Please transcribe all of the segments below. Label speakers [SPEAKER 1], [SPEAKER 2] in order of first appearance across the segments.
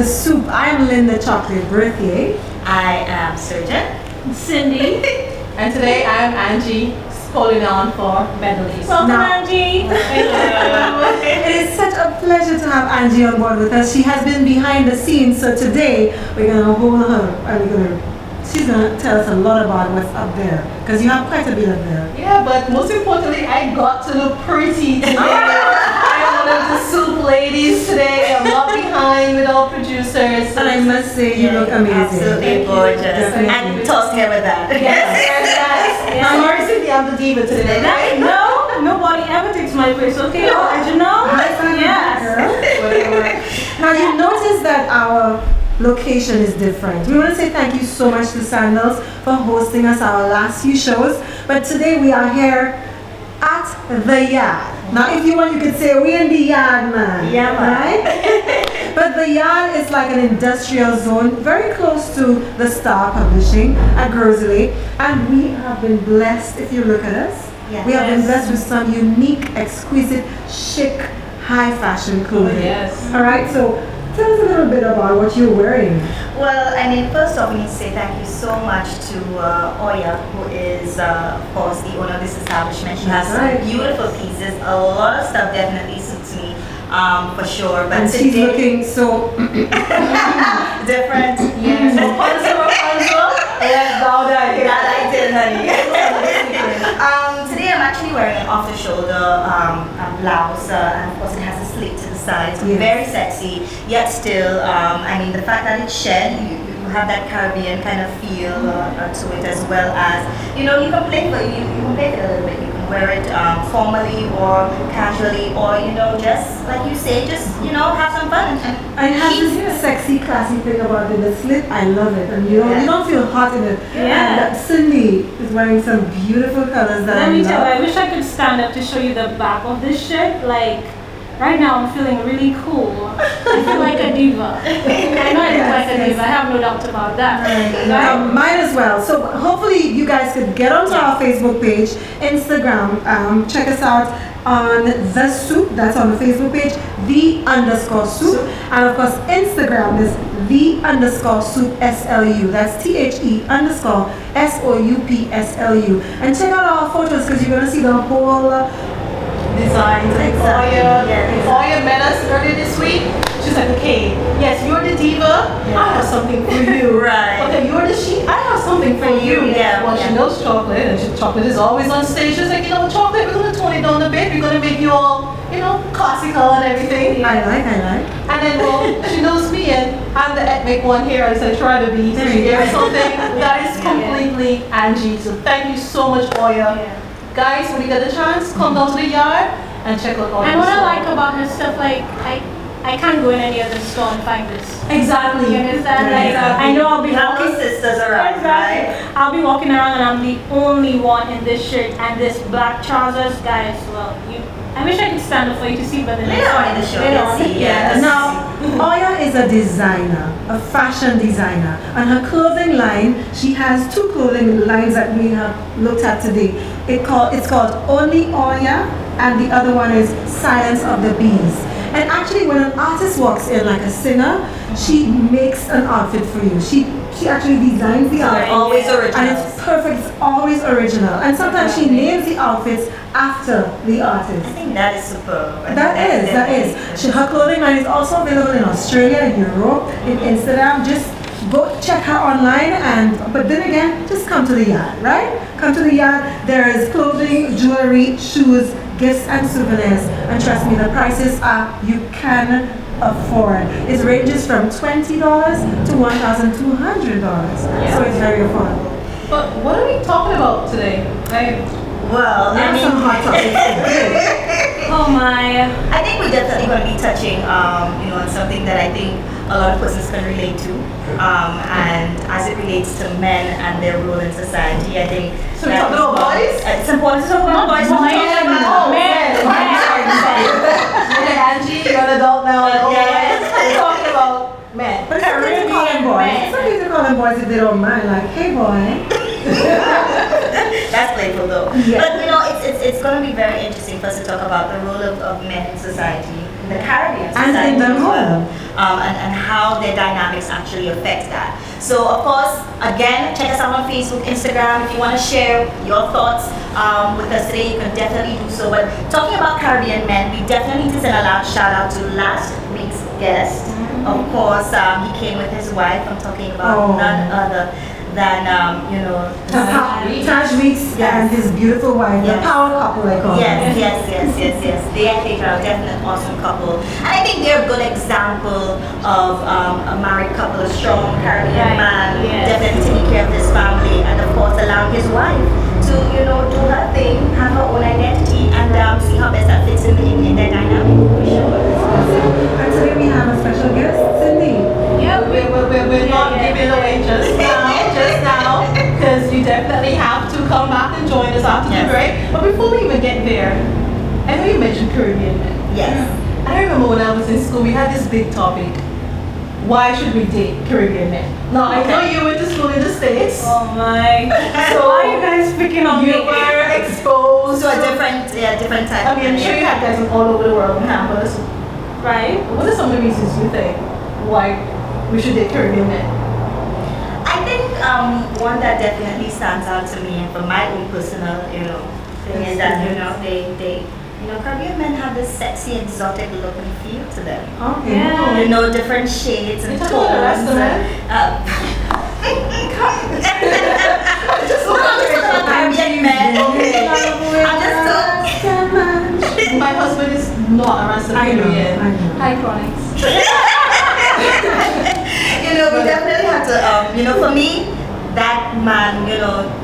[SPEAKER 1] The Soup. I'm Linda Chocolate Berthier.
[SPEAKER 2] I am Surgeon.
[SPEAKER 3] Cindy.
[SPEAKER 4] And today I'm Angie, holding on for medleys.
[SPEAKER 3] Welcome,
[SPEAKER 1] Now-
[SPEAKER 3] Angie.
[SPEAKER 1] It is such a pleasure to have Angie on board with us. She has been behind the scenes, so today we're going to hold her and she's going to tell us a lot about what's up there, because you have quite a bit up there.
[SPEAKER 4] Yeah, but most importantly, I got to look pretty today. I am one of the soup ladies today. I'm not behind with our producers.
[SPEAKER 1] And I must say, you look amazing.
[SPEAKER 2] Absolutely gorgeous.
[SPEAKER 1] Definitely.
[SPEAKER 2] And toast here with that.
[SPEAKER 4] Yes. I'm sorry, Cindy, I'm the diva today, right?
[SPEAKER 3] No, nobody ever takes my place, okay? Original?
[SPEAKER 1] High five,
[SPEAKER 3] Yes.
[SPEAKER 1] girl.
[SPEAKER 4] Whatever.
[SPEAKER 1] Now you notice that our location is different. We want to say thank you so much to Sandals for hosting us our last few shows. But today we are here at the yard. Now if you want, you could say we're in the yard, man.
[SPEAKER 2] Yeah, man.
[SPEAKER 1] Right? But the yard is like an industrial zone very close to the Star Publishing at Grosley. And we have been blessed, if you look at us,
[SPEAKER 2] Yes.
[SPEAKER 1] we have been blessed with some unique, exquisite, chic, high fashion clothing.
[SPEAKER 4] Yes.
[SPEAKER 1] All right, so tell us a little bit about what you're wearing.
[SPEAKER 2] Well, I mean, first off, we need to say thank you so much to Oya, who is, of course, the owner of this establishment. She has
[SPEAKER 1] That's right.
[SPEAKER 2] some beautiful pieces. A lot of stuff definitely suits me, for sure. But
[SPEAKER 1] And she's
[SPEAKER 2] today,
[SPEAKER 1] looking so
[SPEAKER 2] different. Yes.
[SPEAKER 4] Rapunzel. Let's bow down here.
[SPEAKER 2] That I did, honey. Today I'm actually wearing an off-the-shoulder blouse, and of course it has a slit to the side, so
[SPEAKER 1] Yes.
[SPEAKER 2] very sexy. Yet still, I mean, the fact that it's shed, you have that Caribbean kind of feel to it, as well as, you know, you can play with it a little bit. You can wear it formally or casually, or you know, just like you say, just you know, have some fun
[SPEAKER 1] I have
[SPEAKER 2] keep-
[SPEAKER 1] this sexy, classy thing about it. The slit, I love it, and you don't feel hot in it.
[SPEAKER 3] Yeah.
[SPEAKER 1] And Cindy is wearing some beautiful colors that
[SPEAKER 3] Let
[SPEAKER 1] I
[SPEAKER 3] me tell you,
[SPEAKER 1] love.
[SPEAKER 3] I wish I could stand up to show you the back of this shirt. Like, right now I'm feeling really cool. I feel like a diva. I know I look like a diva. I have no doubt about that. Right?
[SPEAKER 1] Might as well. So hopefully you guys could get onto our Facebook page, Instagram. Check us out on The Soup. That's on the Facebook page, _soup. And of course, Instagram is _SoupSLU. That's THE_SOUPSLU. And check out our photos, because you're going to see the whole
[SPEAKER 4] Designs.
[SPEAKER 1] Exactly.
[SPEAKER 2] Yes.
[SPEAKER 4] Oya met us earlier this week. She's like, okay, yes, you're the diva. I have something for you.
[SPEAKER 2] Right.
[SPEAKER 4] Okay, you're the chic. I have something for you.
[SPEAKER 2] Yeah,
[SPEAKER 4] Well,
[SPEAKER 2] yeah.
[SPEAKER 4] she knows chocolate, and chocolate is always on stage. She's like, you know, chocolate, we're gonna tone it down a bit. We're gonna make you all, you know, classical and everything.
[SPEAKER 1] I like.
[SPEAKER 4] And then, well, she knows me, and I'm the ethnic one here, as I try to be. So
[SPEAKER 1] There
[SPEAKER 4] she
[SPEAKER 1] you
[SPEAKER 4] gave
[SPEAKER 1] go.
[SPEAKER 4] me something that is completely Angie. So thank you so much, Oya. Guys, when you get the chance, come down to the yard and check out all
[SPEAKER 3] And
[SPEAKER 4] the
[SPEAKER 3] what I
[SPEAKER 4] stuff.
[SPEAKER 3] like about her stuff, like, I can't go in any other store and find this.
[SPEAKER 4] Exactly.
[SPEAKER 3] You understand?
[SPEAKER 1] Yeah,
[SPEAKER 3] Like,
[SPEAKER 1] exactly.
[SPEAKER 3] I know I'll be
[SPEAKER 2] You have
[SPEAKER 3] walking.
[SPEAKER 2] those sisters around,
[SPEAKER 3] Exactly.
[SPEAKER 2] right?
[SPEAKER 3] I'll be walking around and I'm the only one in this shirt and this black trousers, guys. Well, I wish I could stand up for you to see, but the
[SPEAKER 2] Later on in the show,
[SPEAKER 3] Later
[SPEAKER 2] you'll
[SPEAKER 3] on.
[SPEAKER 2] see, yes.
[SPEAKER 1] Now, Oya is a designer, a fashion designer. On her clothing line, she has two clothing lines that we have looked at today. It's called Only Oya, and the other one is Silence of the Bees. And actually, when an artist walks in, like a singer, she makes an outfit for you. She actually designs the
[SPEAKER 2] So they're
[SPEAKER 1] outfit.
[SPEAKER 2] always
[SPEAKER 1] And
[SPEAKER 2] original.
[SPEAKER 1] it's perfect, it's always original. And sometimes she names the outfits after the artist.
[SPEAKER 2] I think that is superb. I think
[SPEAKER 1] That is. Her clothing line is also available in Australia, in Europe, in Instagram. Just go check her online, but then again, just come to the yard, right? Come to the yard. There is clothing, jewelry, shoes, gifts, and souvenirs. And trust me, the prices are you can afford. It ranges from $20 to $1,200. So it's very affordable.
[SPEAKER 4] But what are we talking about today?
[SPEAKER 2] Well,
[SPEAKER 1] There
[SPEAKER 2] I
[SPEAKER 1] are
[SPEAKER 2] mean,
[SPEAKER 1] some hot topics today.
[SPEAKER 3] Oh my.
[SPEAKER 2] I think we're definitely going to be touching, you know, on something that I think a lot of persons can relate to, and as it relates to men and their role in society, I think.
[SPEAKER 4] So we're talking about boys?
[SPEAKER 2] It's important to talk about boys.
[SPEAKER 3] Boys,
[SPEAKER 2] We're talking about
[SPEAKER 3] men.
[SPEAKER 4] Okay, Angie, you're an adult now.
[SPEAKER 2] Yes.
[SPEAKER 4] We're talking about men.
[SPEAKER 1] But it's okay to call them boys. It's okay to call them boys if they don't mind. Like, hey boy.
[SPEAKER 2] That's playful though.
[SPEAKER 1] Yeah.
[SPEAKER 2] But you know, it's going to be very interesting for us to talk about the role of men in society. the Caribbean
[SPEAKER 1] And in
[SPEAKER 2] society
[SPEAKER 1] the
[SPEAKER 2] as well,
[SPEAKER 1] home.
[SPEAKER 2] and how their dynamics actually affect that. So of course, again, check us out on Facebook, Instagram. If you want to share your thoughts with us today, you can definitely do so. But talking about Caribbean men, we definitely need to send a loud shout out to last week's guest. Of course, he came with his wife. I'm talking about none other than
[SPEAKER 1] Taj Weeks and his beautiful wife, the
[SPEAKER 2] Yes.
[SPEAKER 1] power couple I call them.
[SPEAKER 2] Yes. They I think are a definite awesome couple. And I think they're a good example of a married couple, a strong Caribbean man, definitely taking care of his family, and of course allowing his wife to, do her thing, have her own identity, and see how best that fits in their dynamic, for sure.
[SPEAKER 1] And today we have a special guest, Cindy.
[SPEAKER 4] We're not giving away just now, because you definitely have to come back and join us after the break. But before we even get there, I know you mentioned Caribbean men.
[SPEAKER 2] Yes.
[SPEAKER 4] I remember when I was in school, we had this big topic. Why should we date Caribbean men? Now, I know you went to school in the States.
[SPEAKER 3] Oh my.
[SPEAKER 4] So
[SPEAKER 3] Why are you guys picking on
[SPEAKER 4] you
[SPEAKER 3] me?
[SPEAKER 4] were exposed
[SPEAKER 2] So a
[SPEAKER 4] to
[SPEAKER 2] different type.
[SPEAKER 4] I mean, I'm sure you had guys from all over the world on campus.
[SPEAKER 3] Right?
[SPEAKER 4] What are some of the reasons you think why we should date Caribbean men?
[SPEAKER 2] I think one that definitely stands out to me, and from my own personal, thing is that they Caribbean men have this sexy, exotic look and feel to them.
[SPEAKER 1] Okay.
[SPEAKER 3] Yeah.
[SPEAKER 2] Different shades and
[SPEAKER 4] You
[SPEAKER 2] tones.
[SPEAKER 4] talking about the rest of them?
[SPEAKER 2] Just Caribbean men. Okay. I'm just
[SPEAKER 4] My husband is not a Rasta
[SPEAKER 1] I know.
[SPEAKER 4] Caribbean.
[SPEAKER 3] Hi, Chronics.
[SPEAKER 2] we definitely have to, for me, that man,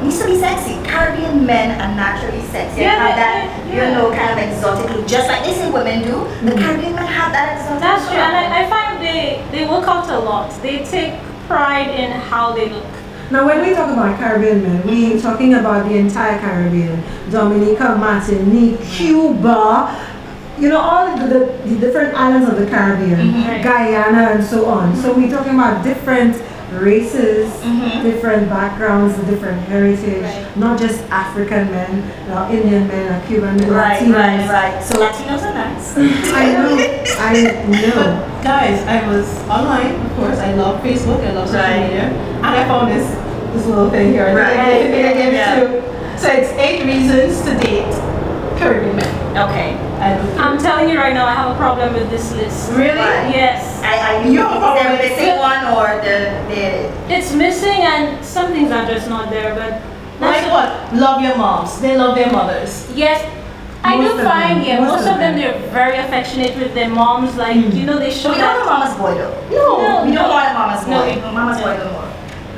[SPEAKER 2] needs to be sexy. Caribbean men are naturally sexy.
[SPEAKER 3] Yeah,
[SPEAKER 2] Have that,
[SPEAKER 3] yeah.
[SPEAKER 2] kind of exotic look. Just like they say women do, the Caribbean men have that exotic
[SPEAKER 3] That's
[SPEAKER 2] look.
[SPEAKER 3] true, and I find they work out a lot. They take pride in how they look.
[SPEAKER 1] Now, when we talk about Caribbean men, we're talking about the entire Caribbean. Dominica, Martinique, Cuba, all the different islands of the Caribbean,
[SPEAKER 3] Right.
[SPEAKER 1] Guyana and so on. So we're talking about different races, different backgrounds, different heritage,
[SPEAKER 3] Right.
[SPEAKER 1] not just African men, Indian men, Cuban men,
[SPEAKER 2] Right.
[SPEAKER 1] Latinos.
[SPEAKER 2] So Latinos are nice.
[SPEAKER 1] I know.
[SPEAKER 4] Guys, I was online, of course. I love Facebook, I love social
[SPEAKER 2] Right.
[SPEAKER 4] media. And I found this little thing here.
[SPEAKER 2] Right.
[SPEAKER 4] I gave
[SPEAKER 2] Yeah.
[SPEAKER 4] it to. So it's 8 reasons to date Caribbean men.
[SPEAKER 2] Okay.
[SPEAKER 3] I'm telling you right now, I have a problem with this list.
[SPEAKER 4] Really?
[SPEAKER 2] Right.
[SPEAKER 3] Yes.
[SPEAKER 2] You
[SPEAKER 4] have a problem
[SPEAKER 2] there
[SPEAKER 4] with
[SPEAKER 2] missing
[SPEAKER 4] it?
[SPEAKER 2] one or the
[SPEAKER 3] It's missing, and some things are just not there, but
[SPEAKER 4] Like
[SPEAKER 3] that's
[SPEAKER 4] what? Love your moms. They love their mothers.
[SPEAKER 3] Yes, I
[SPEAKER 1] Most
[SPEAKER 3] do
[SPEAKER 1] of
[SPEAKER 3] find,
[SPEAKER 1] them.
[SPEAKER 3] most of them, they're very affectionate with their moms. Like, they show
[SPEAKER 2] we don't
[SPEAKER 3] that.
[SPEAKER 2] want mama's boy though.
[SPEAKER 3] No,
[SPEAKER 2] We don't want a mama's
[SPEAKER 3] No.
[SPEAKER 2] boy. Mama's boy no more.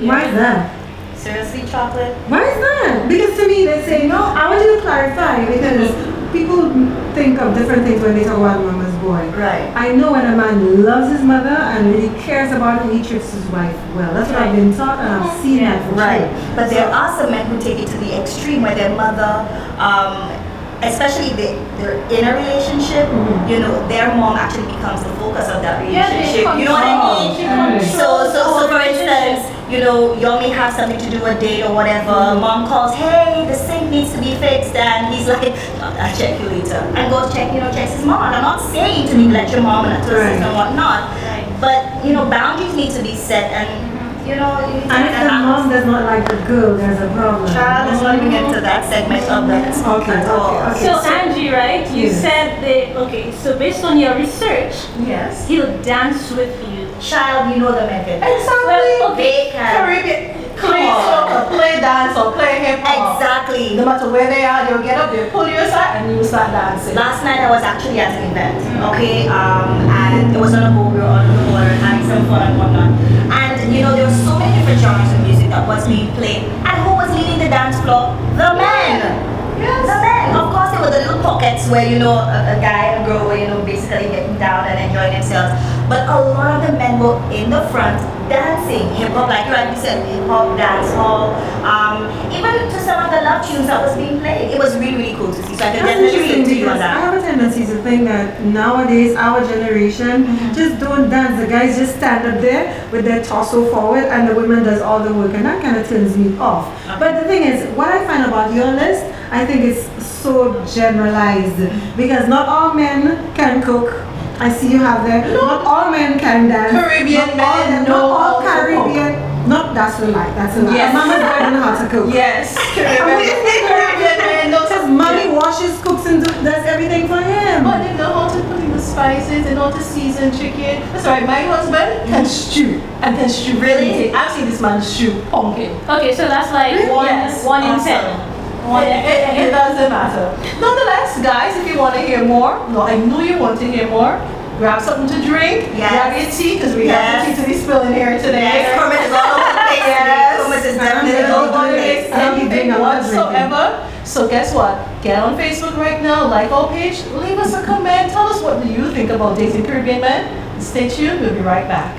[SPEAKER 1] Why is that?
[SPEAKER 2] Seriously, chocolate?
[SPEAKER 1] Why is that? Because to me, they say, no, I want you to clarify because people think of different things when they talk about mama's boy.
[SPEAKER 2] Right.
[SPEAKER 1] I know when a man loves his mother and really cares about her, he treats his wife well. That's what I've been taught and I've seen that for
[SPEAKER 2] Right.
[SPEAKER 1] sure.
[SPEAKER 2] But there are some men who take it to the extreme where their mother, especially they're in a relationship, their mom actually becomes the focus of that
[SPEAKER 3] Yeah, they
[SPEAKER 2] relationship. You know what I mean?
[SPEAKER 3] control
[SPEAKER 2] So for
[SPEAKER 3] the
[SPEAKER 2] instance, y'all may have something to do, a date or whatever. Mom calls, hey, the sink needs to be fixed, and he's like, I'll check you later, and goes checks his mom. And I'm not saying to neglect your mom and to assist and whatnot,
[SPEAKER 3] Right.
[SPEAKER 2] but boundaries need to be set, and you need to
[SPEAKER 1] And if the mom does not like the girl, there's a problem.
[SPEAKER 2] Child, let's not even get into that segment of the
[SPEAKER 1] Okay,
[SPEAKER 2] at all.
[SPEAKER 1] okay.
[SPEAKER 3] So Angie, right? You
[SPEAKER 1] Yes.
[SPEAKER 3] said so based on your research,
[SPEAKER 4] Yes.
[SPEAKER 3] he'll dance with you.
[SPEAKER 2] Child, you know the method.
[SPEAKER 4] Exactly.
[SPEAKER 3] Well,
[SPEAKER 2] They can.
[SPEAKER 4] Caribbean.
[SPEAKER 2] Come
[SPEAKER 4] Play
[SPEAKER 2] on.
[SPEAKER 4] soccer, play dance, or play hip hop.
[SPEAKER 2] Exactly.
[SPEAKER 4] No matter where they are, they'll get up, they'll pull you aside, and you start dancing.
[SPEAKER 2] Last night I was actually at an event, okay, and it was on a boat, we were on the water, having some fun and whatnot. And there were so many different genres of music that was being played. And who was leading the dance floor? The men.
[SPEAKER 4] Yes.
[SPEAKER 2] The men. Of course, there were the little pockets where a guy and a girl were basically getting down and enjoying themselves. But a lot of the men were in the front dancing hip hop, like you rightly said, hip hop, dance hall, even to some of the love tunes that was being played. It was really, really cool to see. So I can
[SPEAKER 1] That's
[SPEAKER 2] definitely
[SPEAKER 1] interesting
[SPEAKER 2] relate to you on
[SPEAKER 1] because I
[SPEAKER 2] that.
[SPEAKER 1] have a tendency to think that nowadays our generation just don't dance. The guys just stand up there with their torso forward and the women does all the work, and that kind of turns me off. But the thing is, what I find about your list, I think it's so generalized because not all men can cook I see you have there. Not all men can dance.
[SPEAKER 4] Caribbean men
[SPEAKER 1] Not
[SPEAKER 4] know how
[SPEAKER 1] all
[SPEAKER 4] to
[SPEAKER 1] Caribbean. Not that's a lie. That's a lie.
[SPEAKER 4] Yes.
[SPEAKER 1] Mama's better than how to cook.
[SPEAKER 4] Yes, Caribbean men know
[SPEAKER 1] Because
[SPEAKER 4] to
[SPEAKER 1] mommy washes, cooks, and does everything for him.
[SPEAKER 4] But they know how to put in the spices, they know how to season chicken. That's right, my husband can stew and can stew.
[SPEAKER 2] Really?
[SPEAKER 4] I've seen this man stew pumpkin.
[SPEAKER 3] Okay, so that's like
[SPEAKER 4] Yes.
[SPEAKER 3] one in
[SPEAKER 2] Awesome.
[SPEAKER 3] 10. One in
[SPEAKER 4] It doesn't matter. Nonetheless, guys, if you want to hear more, no, I know you want to hear more. Grab something to drink.
[SPEAKER 2] Yes.
[SPEAKER 4] Grab your tea because we have tea to be spilling here today.
[SPEAKER 2] Yes, Kermit is all over the place.
[SPEAKER 4] Yes.
[SPEAKER 2] Kermit is
[SPEAKER 1] I'm
[SPEAKER 2] definitely
[SPEAKER 1] gonna
[SPEAKER 2] all
[SPEAKER 4] Don't
[SPEAKER 2] over
[SPEAKER 4] want
[SPEAKER 2] the
[SPEAKER 4] to
[SPEAKER 2] place.
[SPEAKER 4] miss
[SPEAKER 1] I'll be
[SPEAKER 4] anything
[SPEAKER 1] doing a lot of
[SPEAKER 4] whatsoever. So guess what? Get on Facebook right now, like our page, leave us a comment, tell us what do you think about dating Caribbean men. Stay tuned, we'll be right back.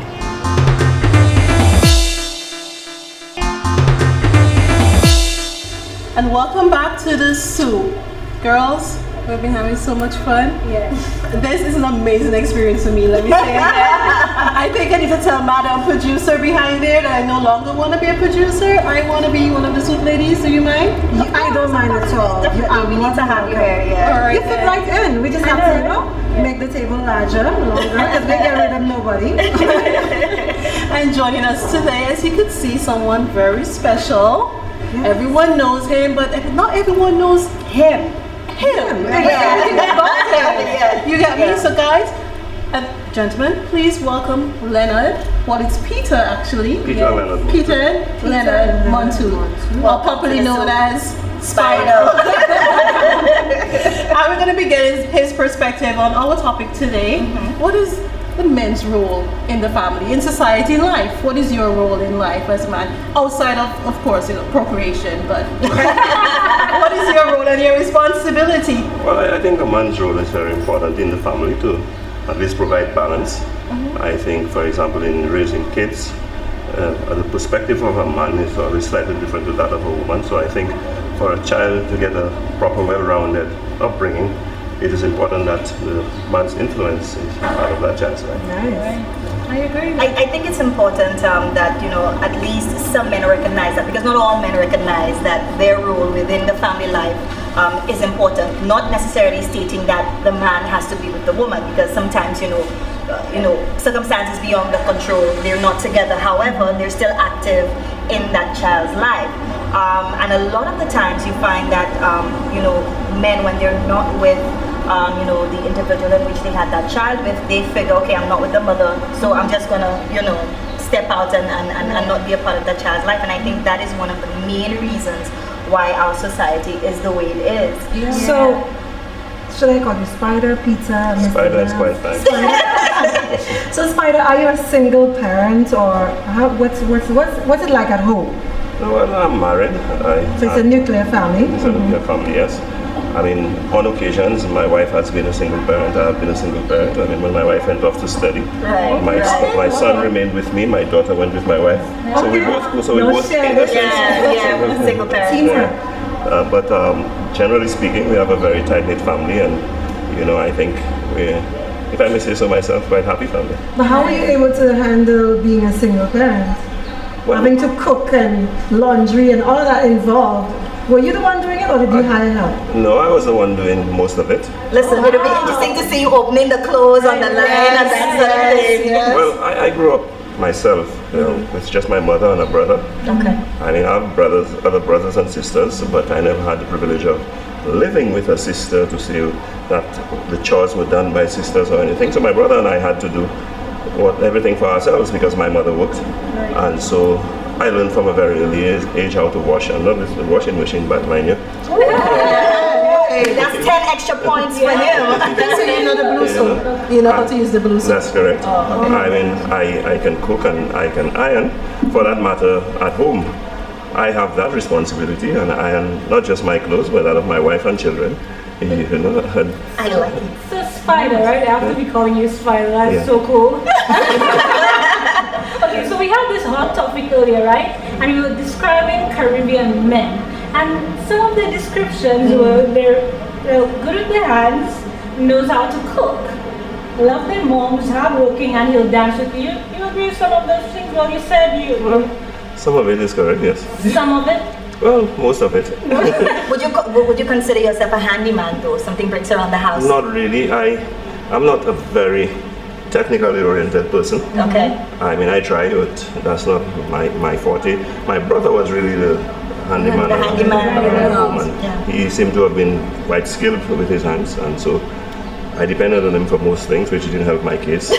[SPEAKER 4] And welcome back to the Soup. Girls, we've been having so much fun.
[SPEAKER 3] Yes.
[SPEAKER 4] This is an amazing experience for me, let me say it again. I think I need to tell Madam Producer behind there that I no longer want to be a producer. I want to be one of the Soup ladies. Do you mind?
[SPEAKER 1] I don't mind at all. You are
[SPEAKER 2] We need
[SPEAKER 1] more
[SPEAKER 2] to have you here,
[SPEAKER 4] All
[SPEAKER 2] yeah.
[SPEAKER 4] right,
[SPEAKER 1] You fit
[SPEAKER 4] then.
[SPEAKER 1] right in. We just have to, make the table larger, longer, because we get rid of nobody.
[SPEAKER 4] And joining us today, as you can see, someone very special. Everyone knows him, but not everyone knows him. Him. Everything about him.
[SPEAKER 2] Yeah.
[SPEAKER 4] You get me? So guys, gentlemen, please welcome Leonard. Well, it's Peter actually.
[SPEAKER 5] Peter Leonard Montu.
[SPEAKER 4] Peter Leonard Montu, or popularly known as Spider. And we're going to be getting his perspective on our topic today. What is the men's role in the family, in society, in life? What is your role in life as a man? Outside of course, procreation, but what is your role and your responsibility?
[SPEAKER 5] Well, I think a man's role is very important in the family to at least provide balance. I think, for example, in raising kids, the perspective of a man is always slightly different to that of a woman. So I think for a child to get a proper, well-rounded upbringing, it is important that the man's influence is part of that child's life.
[SPEAKER 4] I agree.
[SPEAKER 2] I think it's important that, at least some men recognize that, because not all men recognize that their role within the family life is important. Not necessarily stating that the man has to be with the woman, because sometimes, circumstances beyond the control, they're not together. However, they're still active in that child's life. And a lot of the times you find that, men, when they're not with the individual in which they had that child with, they figure, okay, I'm not with the mother, so I'm just gonna, step out and not be a part of that child's life. And I think that is one of the main reasons why our society is the way it is.
[SPEAKER 1] Yeah. So, should I call you Spider, Pizza, Mr.
[SPEAKER 5] Spider is quite fine.
[SPEAKER 1] So, Spider, are you a single parent, or what's it like at home?
[SPEAKER 5] No, well, I'm married.
[SPEAKER 1] So it's a nuclear family.
[SPEAKER 5] It's a nuclear family, yes. I mean, on occasions, my wife has been a single parent. I have been a single parent. I mean, when my wife went off to study, my son remained with me. My daughter went with my wife. So we both go. So we both.
[SPEAKER 2] Yeah, single parent.
[SPEAKER 5] But generally speaking, we have a very tight-knit family, and I think we're, if I may say so myself, quite happy family.
[SPEAKER 1] But how are you able to handle being a single parent?
[SPEAKER 5] Well,
[SPEAKER 1] Having to cook and laundry and all of that involved. Were you the one doing it, or did you hire help?
[SPEAKER 5] No, I was the one doing most of it.
[SPEAKER 2] Listen, it'll be interesting to see you opening the clothes on the line and that sort of thing.
[SPEAKER 1] Yes.
[SPEAKER 5] Well, I grew up myself, with just my mother and a brother.
[SPEAKER 2] Okay.
[SPEAKER 5] I mean, I have other brothers and sisters, but I never had the privilege of living with a sister to see that the chores were done by sisters or anything. So my brother and I had to do everything for ourselves because my mother worked. And so I learned from a very early age how to wash, and not with the washing machine, but mind you.
[SPEAKER 2] That's 10 extra points for him.
[SPEAKER 4] So you know the blue soap. You know how to use the blue soap.
[SPEAKER 5] That's correct. I mean, I can cook and I can iron. For that matter, at home, I have that responsibility, and I iron not just my clothes, but that of my wife and children. And
[SPEAKER 2] I like it.
[SPEAKER 3] So Spider, right? I have to be calling you Spider. That's
[SPEAKER 5] Yeah.
[SPEAKER 3] so cool. Okay, so we had this hot topic earlier, right? And we were describing Caribbean men. And some of the descriptions were they're good with their hands, knows how to cook, love their moms, hardworking, and he'll dance with you. You agree with some of those things? Well, you said
[SPEAKER 5] well, some of it is correct, yes.
[SPEAKER 3] some of it.
[SPEAKER 5] Well, most of it.
[SPEAKER 2] Would you consider yourself a handyman though? Something breaks around the house?
[SPEAKER 5] Not really. I'm not a very technically oriented person.
[SPEAKER 2] Okay.
[SPEAKER 5] I mean, I try, but that's not my forte. My brother was really the handyman.
[SPEAKER 2] The handyman
[SPEAKER 5] at home, and
[SPEAKER 2] yeah.
[SPEAKER 5] he seemed to have been quite skilled with his hands, and so I depended on him for most things, which didn't help my case.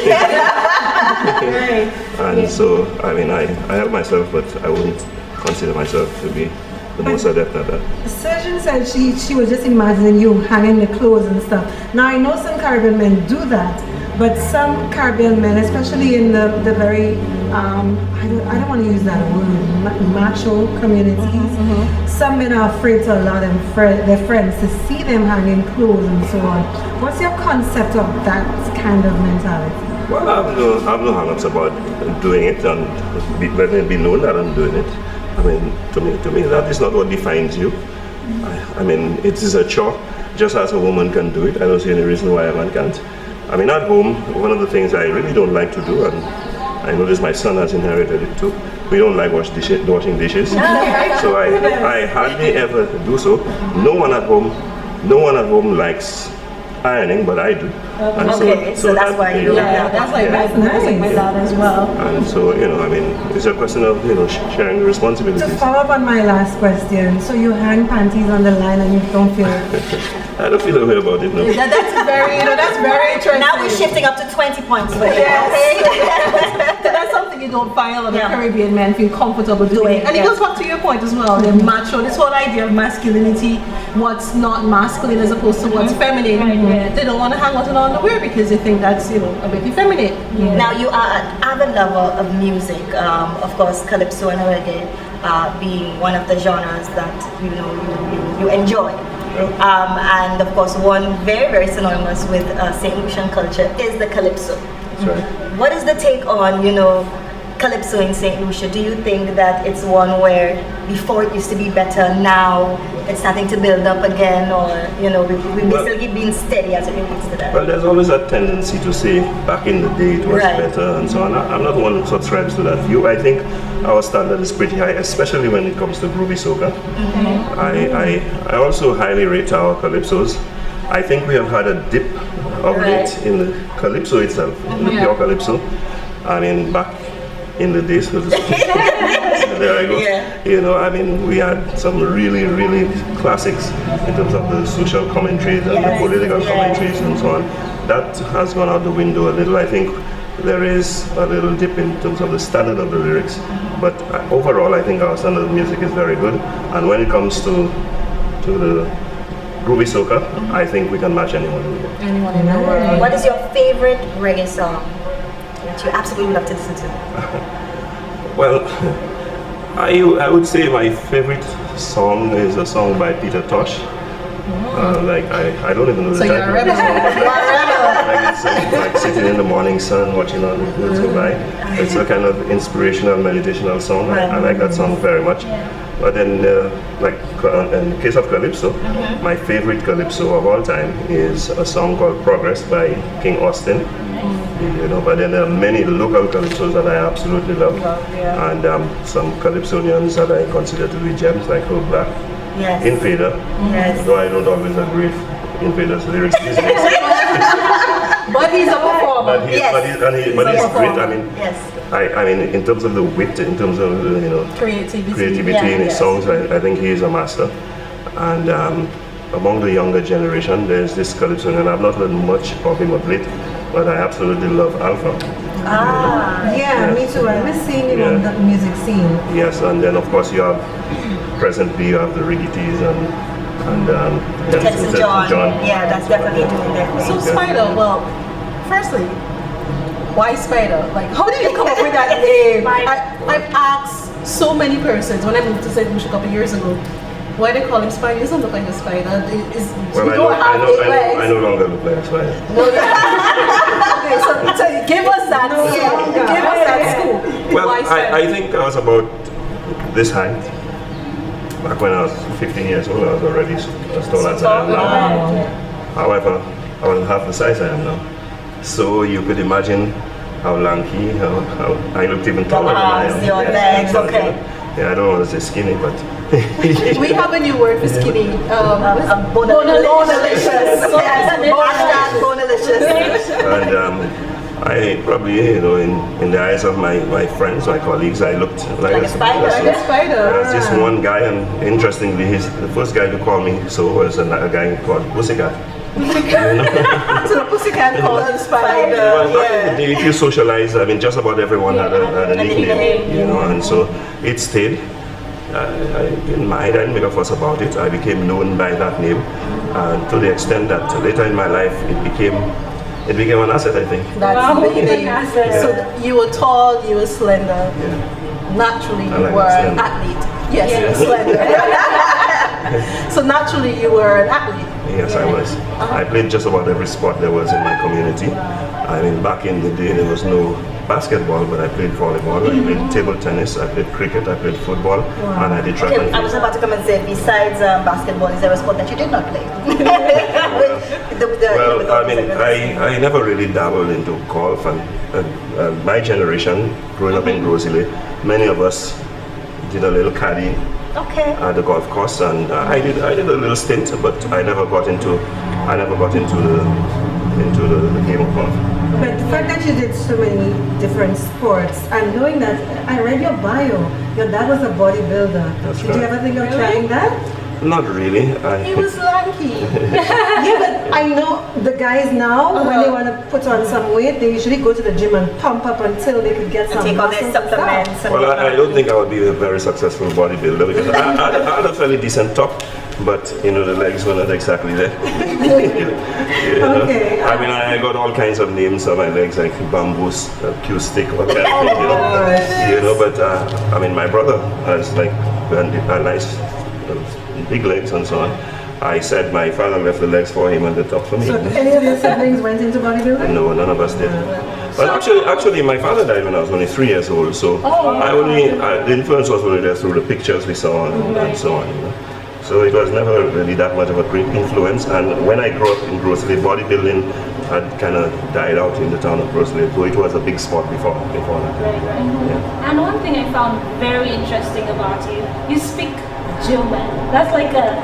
[SPEAKER 5] And so, I mean, I help myself, but I wouldn't consider myself to be the most adept at that.
[SPEAKER 1] Surgeon said she was just imagining you hanging the clothes and stuff. Now I know some Caribbean men do that, but some Caribbean men, especially in the very, I don't want to use that word, macho communities, some men are afraid to allow their friends to see them hanging clothes and so on. What's your concept of that kind of mentality?
[SPEAKER 5] Well, I have no hang-ups about doing it and letting it be known that I'm doing it. I mean, to me, that is not what defines you. I mean, it is a chore, just as a woman can do it. I don't see any reason why a man can't. I mean, at home, one of the things I really don't like to do, and I notice my son has inherited it too, we don't like washing dishes. So I hardly ever do so. No one at home likes ironing, but I do. And
[SPEAKER 2] Okay, so that's why you do that.
[SPEAKER 4] That's like
[SPEAKER 1] That's nice.
[SPEAKER 4] my dad as well.
[SPEAKER 5] And so, you know, I mean, it's a question of, you know, sharing the
[SPEAKER 1] To
[SPEAKER 5] responsibilities.
[SPEAKER 1] follow up on my last question, so you hang panties on the line and you don't feel
[SPEAKER 5] I don't feel a way about it, no.
[SPEAKER 4] That's very interesting.
[SPEAKER 2] Now we're shifting up to 20 points for you.
[SPEAKER 4] Yes. That's something you don't find a lot of
[SPEAKER 2] Yeah.
[SPEAKER 4] Caribbean men feel comfortable doing. And it goes back to your point as well, the macho, this whole idea of masculinity, what's not masculine as opposed to what's feminine. They don't want to hang out in underwear because they think that's, you know, a bit effeminate.
[SPEAKER 2] Now you are an avid lover of music, of course, calypso and reggae being one of the genres that you enjoy. And of course, one very, very synonymous with St. Lucian culture is the calypso.
[SPEAKER 5] That's right.
[SPEAKER 2] What is the take on, calypso in St. Lucia? Do you think that it's one where before it used to be better, now it's starting to build up again, or we still keep being steady as it relates to that?
[SPEAKER 5] Well, there's always a tendency to say back in the day it was
[SPEAKER 2] Right.
[SPEAKER 5] better and so on. I'm not one who subscribes to that view. I think our standard is pretty high, especially when it comes to groovy soca. I also highly rate our calypsos. I think we have had a dip of
[SPEAKER 2] Right.
[SPEAKER 5] late in the calypso itself, in the pure calypso. I mean, back in the days, so to speak. There I go.
[SPEAKER 2] Yeah.
[SPEAKER 5] I mean, we had some really, really classics in terms of the social commentaries and the political commentaries and so on. That has gone out the window a little. I think there is a little dip in terms of the standard of the lyrics, but overall, I think our standard of music is very good. And when it comes to the groovy soca, I think we can match anyone in the world.
[SPEAKER 4] Anyone in the world.
[SPEAKER 2] What is your favorite reggae song that you absolutely love to listen to?
[SPEAKER 5] Well, I would say my favorite song is a song by Peter Tosh. I don't even know the
[SPEAKER 4] So you're
[SPEAKER 5] title
[SPEAKER 4] a
[SPEAKER 5] of the
[SPEAKER 4] rebel.
[SPEAKER 5] song. Like it's like sitting in the morning sun, watching all the birds go by. It's a kind of inspirational, meditational song. I like that song very much. But then, in the case of calypso, my favorite calypso of all time is a song called "Progress" by King Austin. But then there are many local calypsos that I absolutely love, and some calypsonians that I consider to be gems, like Hope Black,
[SPEAKER 2] Yes.
[SPEAKER 5] Invader.
[SPEAKER 2] Yes.
[SPEAKER 5] Though I don't always agree with Invader's lyrics these days.
[SPEAKER 4] But he's a performer.
[SPEAKER 5] But he's
[SPEAKER 2] Yes.
[SPEAKER 5] great. I mean,
[SPEAKER 2] Yes.
[SPEAKER 5] I mean, in terms of the wit, in terms of creativity in his
[SPEAKER 2] Yes.
[SPEAKER 5] songs, I think he is a master. And among the younger generation, there's this calypsonian, and I've not heard much of him of late, but I absolutely love Alpha.
[SPEAKER 1] Yeah, me too. I miss seeing him on the music scene.
[SPEAKER 5] Yes, and then of course you have the Riggities and
[SPEAKER 2] Texas John. Yeah, that's definitely doing that.
[SPEAKER 4] So Spider, well, firstly, why Spider? Like, how did you come up with that name? I've asked so many persons when I moved to St. Lucia a couple of years ago, why they call him Spider? He doesn't look like a spider.
[SPEAKER 5] Well, I no longer look like a spider.
[SPEAKER 4] Okay, so give us that. Give us that scoop.
[SPEAKER 5] Well,
[SPEAKER 4] Why Spider?
[SPEAKER 5] I think I was about this height. Back when I was 15 years old, I was already as tall as I am now. However, I wasn't half the size I am now. So you could imagine how lanky, how I looked even taller than I am.
[SPEAKER 2] Your legs, okay.
[SPEAKER 5] Yeah, I don't want to say skinny, but
[SPEAKER 4] We have a new word for skinny.
[SPEAKER 2] Bonalicious.
[SPEAKER 4] Bonalicious.
[SPEAKER 2] Hashtag bonalicious.
[SPEAKER 5] And I probably, in the eyes of my friends, my colleagues, I looked like
[SPEAKER 2] a spider.
[SPEAKER 4] Like a spider.
[SPEAKER 5] There's this one guy, and interestingly, he's the first guy to call me so was a guy called Pussycat.
[SPEAKER 4] So the pussycat called the spider.
[SPEAKER 5] Well, back in the day, if you socialize, I mean, just about everyone had a nickname, and so it stayed. I didn't mind, I didn't make a fuss about it. I became known by that name, and to the extent that later in my life, it became an asset, I think.
[SPEAKER 4] That's amazing.
[SPEAKER 3] An asset.
[SPEAKER 4] So you were tall, you were slender.
[SPEAKER 5] Yeah.
[SPEAKER 4] Naturally,
[SPEAKER 5] I
[SPEAKER 4] you
[SPEAKER 5] like
[SPEAKER 4] were an
[SPEAKER 5] slender.
[SPEAKER 4] athlete. Yes, you were slender. So naturally, you were an athlete.
[SPEAKER 5] Yes, I was. I played just about every sport there was in my community. I mean, back in the day, there was no basketball, but I played volleyball, I played table tennis, I played cricket, I played football, and I did track and
[SPEAKER 2] I was
[SPEAKER 5] field.
[SPEAKER 2] about to come and say, besides basketball, is there a sport that you did not play?
[SPEAKER 5] Well, I mean, I never really dabbled into golf, and my generation, growing up in Rosalie, many of us did a little caddy
[SPEAKER 2] Okay.
[SPEAKER 5] at the golf course, and I did a little stint, but I never got into the game of golf.
[SPEAKER 1] But the fact that you did so many different sports, and knowing that I read your bio, your dad was a bodybuilder.
[SPEAKER 5] That's
[SPEAKER 1] Did you
[SPEAKER 5] right.
[SPEAKER 1] ever think of trying that?
[SPEAKER 5] Not really.
[SPEAKER 4] He was lanky.
[SPEAKER 1] Yeah, but I know the guys now, when they want to put on some weight, they usually go to the gym and pump up until they could get some
[SPEAKER 2] Take all their
[SPEAKER 1] muscles and stuff.
[SPEAKER 2] supplements. And
[SPEAKER 5] Well, I don't think I would be a very successful bodybuilder because I had a fairly decent top, but the legs were not exactly there.
[SPEAKER 1] Okay.
[SPEAKER 5] I mean, I got all kinds of names on my legs, like bamboo, Q stick, what kind of thing, But I mean, my brother has like a nice big legs and so on. I said my father left the legs for him and the top for me.
[SPEAKER 1] So any of your siblings went into bodybuilding?
[SPEAKER 5] No, none of us did. But actually, my father died when I was only 3 years old. So the influence was only there through the pictures we saw and so on. So it was never really that much of a great influence. And when I grew up in Rosalie, bodybuilding had kind of died out in the town of Rosalie, though it was a big sport before that.
[SPEAKER 3] Right.
[SPEAKER 5] Yeah.
[SPEAKER 3] And one thing I found very interesting about you, you speak German. That's like a...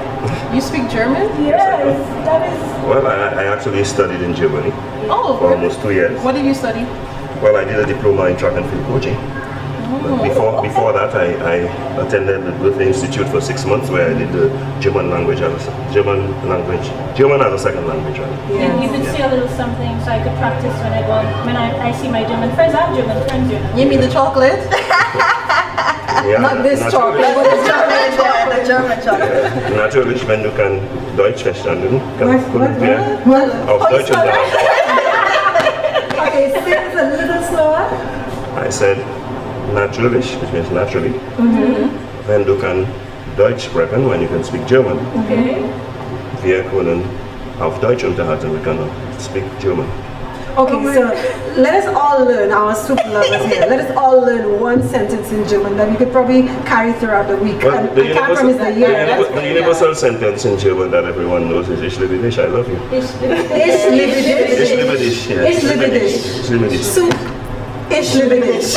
[SPEAKER 4] You speak German?
[SPEAKER 3] Yes, that is...
[SPEAKER 5] Well, I actually studied in Germany
[SPEAKER 4] Oh,
[SPEAKER 5] for almost 2 years.
[SPEAKER 4] What did you study?
[SPEAKER 5] Well, I did a diploma in track and field coaching. But before that, I attended the Goethe Institute for 6 months, where I did the German as a second language. Right?
[SPEAKER 3] You could see a little something so I could practice when I see my German friends. I have German friends,
[SPEAKER 4] You mean the chocolate?
[SPEAKER 5] Ja,
[SPEAKER 4] Not this
[SPEAKER 5] natürlich.
[SPEAKER 4] chocolate, but the
[SPEAKER 2] The German chocolate.
[SPEAKER 5] Natürlich, wenn du kein Deutsch verstanden können wir
[SPEAKER 1] What?
[SPEAKER 5] auf Deutsch unterhalten.
[SPEAKER 1] Okay, say this a little slower.
[SPEAKER 5] I said, natürlich, which means naturally, wenn du kann Deutsch sprechen, when you can speak German.
[SPEAKER 3] Okay.
[SPEAKER 5] Wir können auf Deutsch unterhalten, we can speak German.
[SPEAKER 1] Okay, so let us all learn, our soup lovers here, let us all learn one sentence in German that we could probably carry throughout the week.
[SPEAKER 5] Well,
[SPEAKER 1] And I can't promise the year.
[SPEAKER 5] the universal sentence in German that everyone knows is Ich liebe dich, I love you.
[SPEAKER 1] Ich liebe dich.
[SPEAKER 5] Ich liebe dich. Yeah.
[SPEAKER 1] Ich liebe dich.
[SPEAKER 5] Ich liebe dich.
[SPEAKER 1] Soup. Ich liebe dich.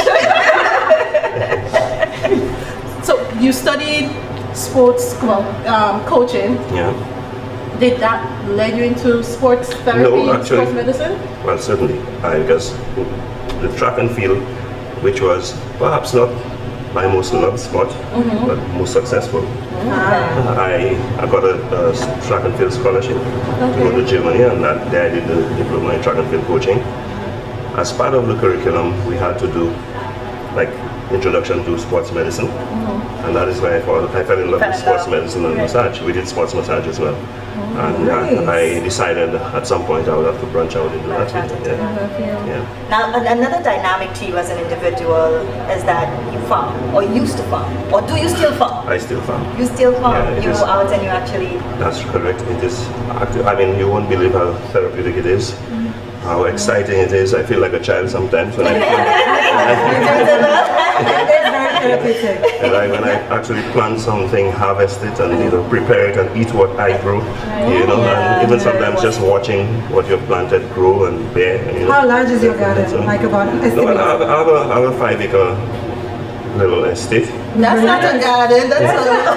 [SPEAKER 4] So you studied sports coaching.
[SPEAKER 5] Yeah.
[SPEAKER 4] Did that lead you into sports therapy,
[SPEAKER 5] No, actually.
[SPEAKER 4] sports medicine?
[SPEAKER 5] Well, certainly. I guess the track and field, which was perhaps not my most loved sport, but most successful. I got a track and field scholarship to go to Germany, and there I did the diploma in track and field coaching. As part of the curriculum, we had to do like introduction to sports medicine, and that is why I fell in love with sports medicine and massage. We did sports massage as well, and
[SPEAKER 1] Nice.
[SPEAKER 5] I decided at some point I would have to branch out into that. Yeah.
[SPEAKER 2] Now, another dynamic to you as an individual is that you farm, or used to farm, or do you still farm?
[SPEAKER 5] I still farm.
[SPEAKER 2] You still farm.
[SPEAKER 5] Yeah, it
[SPEAKER 2] You
[SPEAKER 5] is.
[SPEAKER 2] go out and you actually.
[SPEAKER 5] That's correct. It is. I mean, you won't believe how therapeutic it is. How exciting it is. I feel like a child sometimes when I
[SPEAKER 1] Therapeutic.
[SPEAKER 5] when I actually plant something, harvest it, and prepare it and eat what I grew. And even sometimes just watching what you've planted grow and bear.
[SPEAKER 1] How large is your garden?
[SPEAKER 5] So-
[SPEAKER 1] Like about
[SPEAKER 5] No,
[SPEAKER 1] estimate?
[SPEAKER 5] I have a 5-acre little estate.
[SPEAKER 4] That's not a garden, that's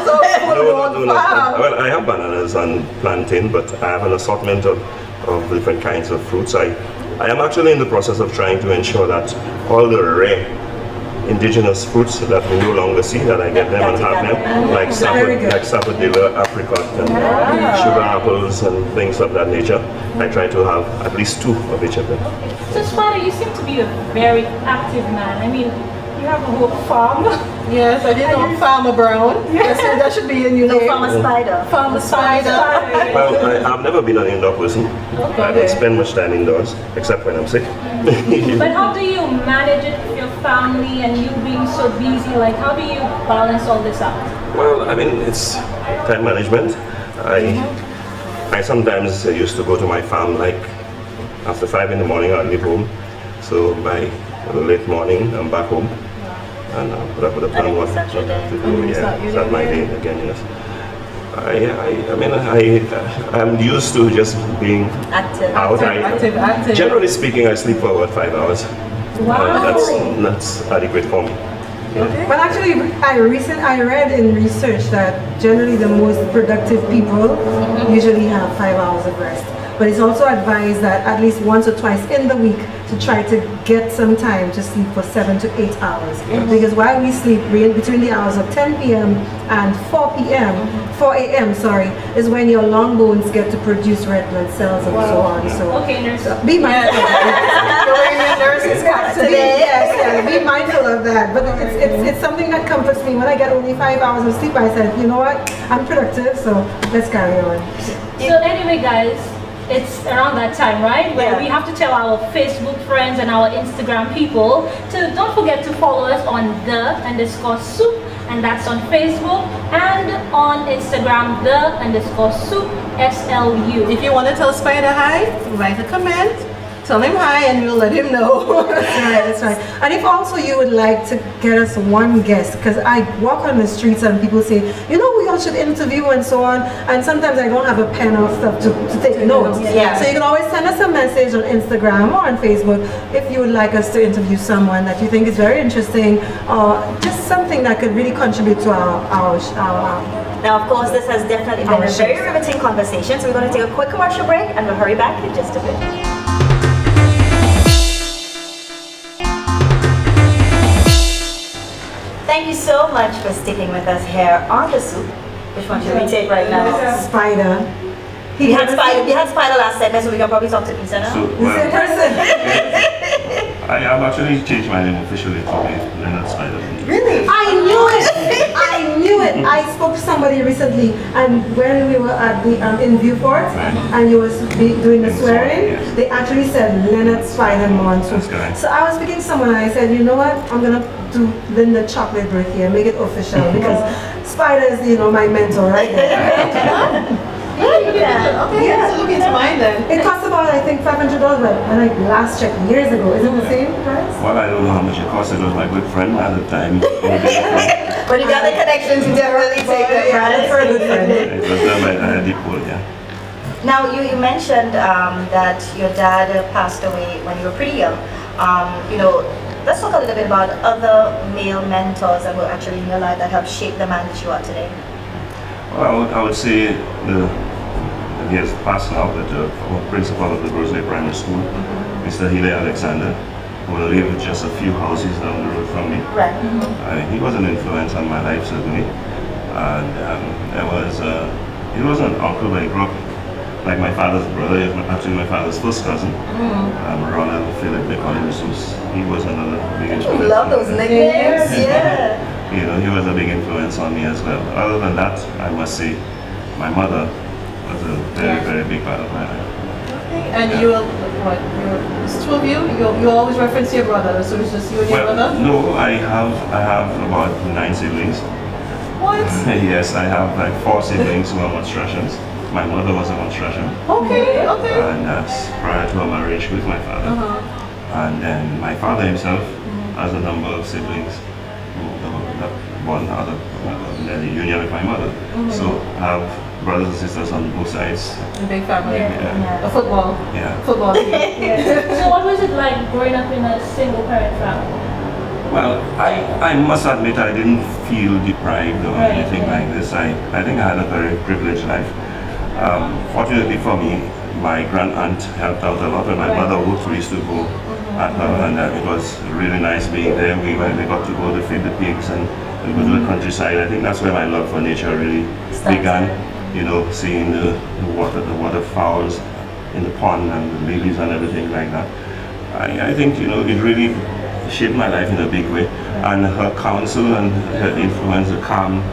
[SPEAKER 4] a full-blown farm.
[SPEAKER 5] Well, I have bananas and plantain, but I have an assortment of different kinds of fruits. I am actually in the process of trying to ensure that all the rare indigenous fruits that we no longer see, that I get them and have them, like sapodilla, apricot, and sugar apples and things of that nature. I try to have at least 2 of each of them.
[SPEAKER 3] So Spider, you seem to be a very active man. I mean, you have a whole farm.
[SPEAKER 4] Yes, I did know Farmer Brown. Yes, that should be in your name.
[SPEAKER 2] Farmer Spider.
[SPEAKER 4] Farmer Spider.
[SPEAKER 5] Well, I've never been an indoor person. I don't spend much time indoors, except when I'm sick.
[SPEAKER 3] But how do you manage it with your family and you being so busy? Like, how do you balance all this out?
[SPEAKER 5] Well, I mean, it's time management. I sometimes used to go to my farm like after 5 in the morning. I leave home, so by late morning I'm back home, and put up with a plan what to do. Yeah, start my day again. Yes. I'm used to just being out.
[SPEAKER 4] Active.
[SPEAKER 5] Generally speaking, I sleep for about 5 hours.
[SPEAKER 3] Wow.
[SPEAKER 5] That's adequate for me.
[SPEAKER 4] Okay.
[SPEAKER 1] But actually, I read in research that generally the most productive people usually have 5 hours of rest. But it's also advised that at least once or twice in the week to try to get some time to sleep for 7 to 8 hours. Because while we sleep between the hours of 10 p.m. and 4 a.m., is when your long bones get to produce red blood cells and so on. So
[SPEAKER 3] Okay, nurse.
[SPEAKER 1] be mindful of that.
[SPEAKER 4] You're wearing your nurse's cap today.
[SPEAKER 1] Yes, be mindful of that. But it's something that comforts me. When I get only 5 hours of sleep, I said, you know what, I'm productive, so let's carry on.
[SPEAKER 3] So anyway, guys, it's around that time, right? Where we have to tell our Facebook friends and our Instagram people to don't forget to follow us on _soup, and that's on Facebook, and on Instagram _SoupSLU.
[SPEAKER 4] If you want to tell Spider hi, write a comment, tell him hi, and we'll let him know.
[SPEAKER 1] That's right. And if also you would like to get us one guest, because I walk on the streets and people say, you know, we all should interview and so on, and sometimes I don't have a pen or stuff to take notes.
[SPEAKER 2] Yeah.
[SPEAKER 1] So you can always send us a message on Instagram or on Facebook if you would like us to interview someone that you think is very interesting, or just something that could really contribute to our
[SPEAKER 2] Now, of course, this has definitely been a very riveting conversation, so we're going to take a quick commercial break and we'll hurry back in just a bit. Thank you so much for sticking with us here on the Soup. Which one should we take right now?
[SPEAKER 1] Spider.
[SPEAKER 2] We had Spider last segment, so we can probably talk to Lisa now.
[SPEAKER 5] So, well, I have actually changed my name officially to be Leonard Spider.
[SPEAKER 2] Really?
[SPEAKER 1] I knew it! I knew it! I spoke to somebody recently, and when we were at the in Viewport, and you was doing the swearing, they actually said Leonard Spider Monsoon.
[SPEAKER 5] That's correct.
[SPEAKER 1] So I was speaking to someone, and I said, you know what? I'm gonna do Linda chocolate brick here, make it official, because Spider is, you know, my mentor right there.
[SPEAKER 4] Okay, so look into mine then.
[SPEAKER 1] It cost about, I think, $500, but when I last checked years ago, is it the same price?
[SPEAKER 5] Well, I don't know how much it cost. It was my good friend at the time.
[SPEAKER 2] When you got the connections, you definitely take the
[SPEAKER 1] Yeah, for a good friend.
[SPEAKER 5] It was done by Deepwood, yeah.
[SPEAKER 2] Now, you mentioned that your dad passed away when you were pretty young. You know, let's talk a little bit about other male mentors that were actually in your life that have shaped the man that you are today.
[SPEAKER 5] Well, I would say he has passed now, but our principal of the Rosemary Primary School, Mr. Healy Alexander, who lived just a few houses down the road from me.
[SPEAKER 2] Right.
[SPEAKER 5] He was an influence on my life, certainly. And he was an uncle, but he grew up like my father's brother. He was actually my father's first cousin. Ronald Philip, they call him Jesus. He was another big influence.
[SPEAKER 2] Love those nicknames, yeah.
[SPEAKER 5] You know, he was a big influence on me as well. Other than that, I must say, my mother was a very, very big part of my life.
[SPEAKER 4] And you, it's two of you? You always reference your brother, so it's just you and your brother?
[SPEAKER 5] No, I have about 9 siblings.
[SPEAKER 4] What?
[SPEAKER 5] Yes, I have like 4 siblings who are monstrations. My mother was a monstration.
[SPEAKER 4] Okay.
[SPEAKER 5] And that's prior to her marriage with my father. And then my father himself has a number of siblings that born out of the union with my mother. So I have brothers and sisters on both sides.
[SPEAKER 4] A big family.
[SPEAKER 5] Yeah.
[SPEAKER 4] A football.
[SPEAKER 5] Yeah.
[SPEAKER 4] Football team.
[SPEAKER 3] So what was it like growing up in a single parent family?
[SPEAKER 5] Well, I must admit I didn't feel deprived or anything like this. I think I had a very privileged life. Fortunately for me, my grand aunt helped out a lot. When my mother worked, we used to go at her, and it was really nice being there. We got to go to feed the pigs and go to the countryside. I think that's where my love for nature really began. You know, seeing the waterfowls in the pond and the lilies and everything like that. I think, you know, it really shaped my life in a big way. And her counsel and her influence, the calm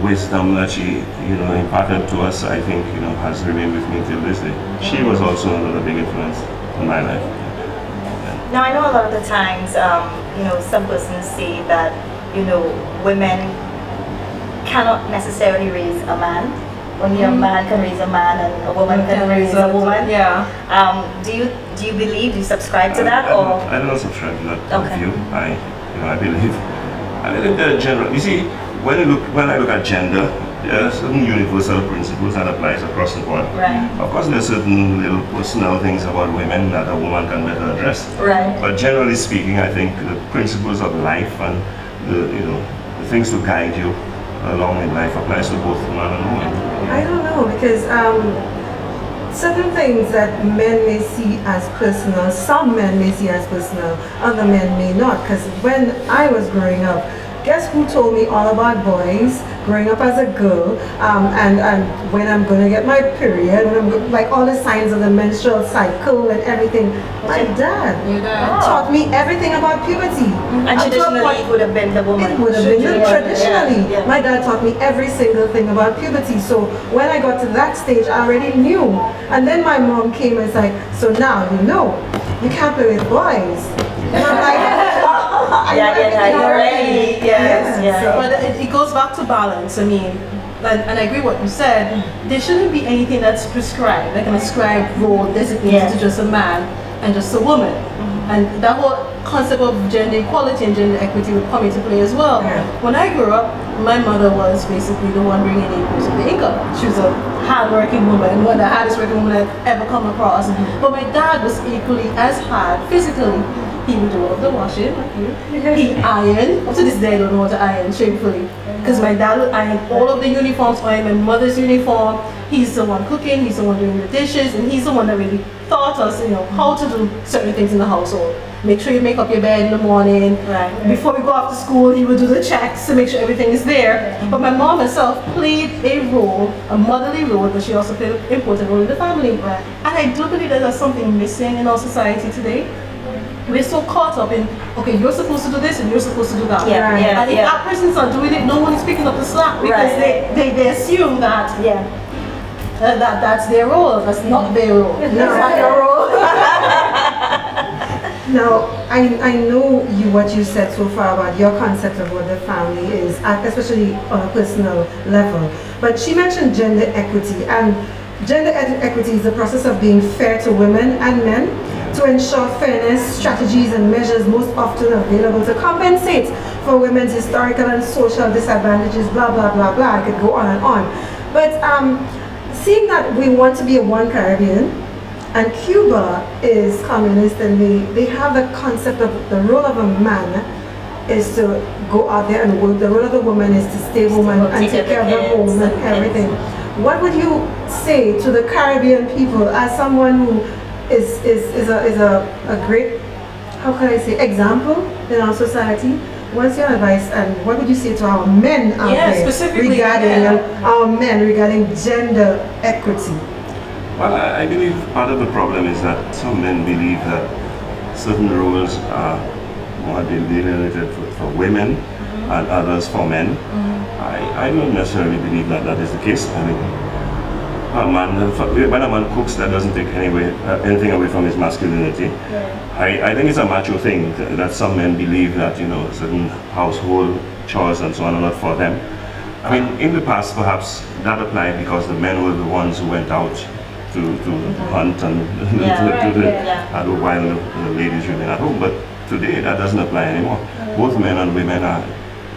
[SPEAKER 5] wisdom that she, you know, imparted to us, I think, you know, has remained with me till this day. She was also another big influence in my life.
[SPEAKER 2] Now, I know a lot of the times, you know, some persons say that, you know, women cannot necessarily raise a man. Only a man can raise a man, and a woman can raise a woman.
[SPEAKER 4] Yeah.
[SPEAKER 2] Do you believe? Do you subscribe to that, or?
[SPEAKER 5] I don't subscribe to that view. I believe there are general. You see, when I look at gender, there are certain universal principles that applies across the board.
[SPEAKER 2] Right.
[SPEAKER 5] Of course, there are certain little personal things about women that a woman can better address.
[SPEAKER 2] Right.
[SPEAKER 5] But generally speaking, I think the principles of life and the things to guide you along in life applies to both man and woman.
[SPEAKER 1] I don't know, because certain things that men may see as personal, some men may see as personal, other men may not. Because when I was growing up, guess who told me all about boys growing up as a girl, and when I'm going to get my period, like all the signs of the menstrual cycle and everything. My dad taught me everything about puberty.
[SPEAKER 2] And traditionally, it would have been the woman.
[SPEAKER 1] It would have been traditionally.
[SPEAKER 2] Yeah.
[SPEAKER 1] My dad taught me every single thing about puberty. So when I got to that stage, I already knew. And then my mom came and said, so now you know, you can't play with boys. And I'm like,
[SPEAKER 2] you're ready. Yes.
[SPEAKER 4] But it goes back to balance. I mean, and I agree what you said. There shouldn't be anything that's prescribed, like an ascribed role designated to just a man and just a woman. And that whole concept of gender equality and gender equity would come into play as well. When I grew up, my mother was basically the one bringing in most of the income. She was a hard-working woman, one of the hardest working women I've ever come across. But my dad was equally as hard physically. He would do all of the washing. He ironed. Up to this day, I don't know how to iron, shamefully. Because my dad would iron all of the uniforms, iron my mother's uniform. He's the one cooking, he's the one doing the dishes, and he's the one that really taught us, you know, how to do certain things in the household. Make sure you make up your bed in the morning.
[SPEAKER 2] Right.
[SPEAKER 4] Before we go off to school, he would do the checks to make sure everything is there. But my mom herself played a role, a motherly role, but she also played an important role in the family.
[SPEAKER 2] Right.
[SPEAKER 4] And I do believe that there's something missing in our society today. We're so caught up in, okay, you're supposed to do this and you're supposed to do that. And if that person's not doing it, no one is picking up the slack because they assume that that's their role. That's not their role. That's not your role.
[SPEAKER 1] Now, I know what you said so far about your concept of what the family is, especially on a personal level. But she mentioned gender equity, and gender equity is the process of being fair to women and men to ensure fairness, strategies and measures most often available to compensate for women's historical and social disadvantages, blah, blah, blah, blah. I could go on and on. But seeing that we want to be a one Caribbean, and Cuba is communist, and they have the concept of the role of a man is to go out there and work. The role of the woman is to stay home and take care of the home and everything. What would you say to the Caribbean people as someone who is a great, how can I say, example in our society? What's your advice, and what would you say to our men out there regarding gender equity?
[SPEAKER 5] Well, I believe part of the problem is that some men believe that certain roles are more delineated for women and others for men. I don't necessarily believe that is the case. I mean, when a man cooks, that doesn't take anything away from his masculinity. I think it's a macho thing that some men believe that, you know, certain household chores and so on are not for them. I mean, in the past, perhaps that applied because the men were the ones who went out to hunt and while the ladies remain at home. But today that doesn't apply anymore. Both men and women are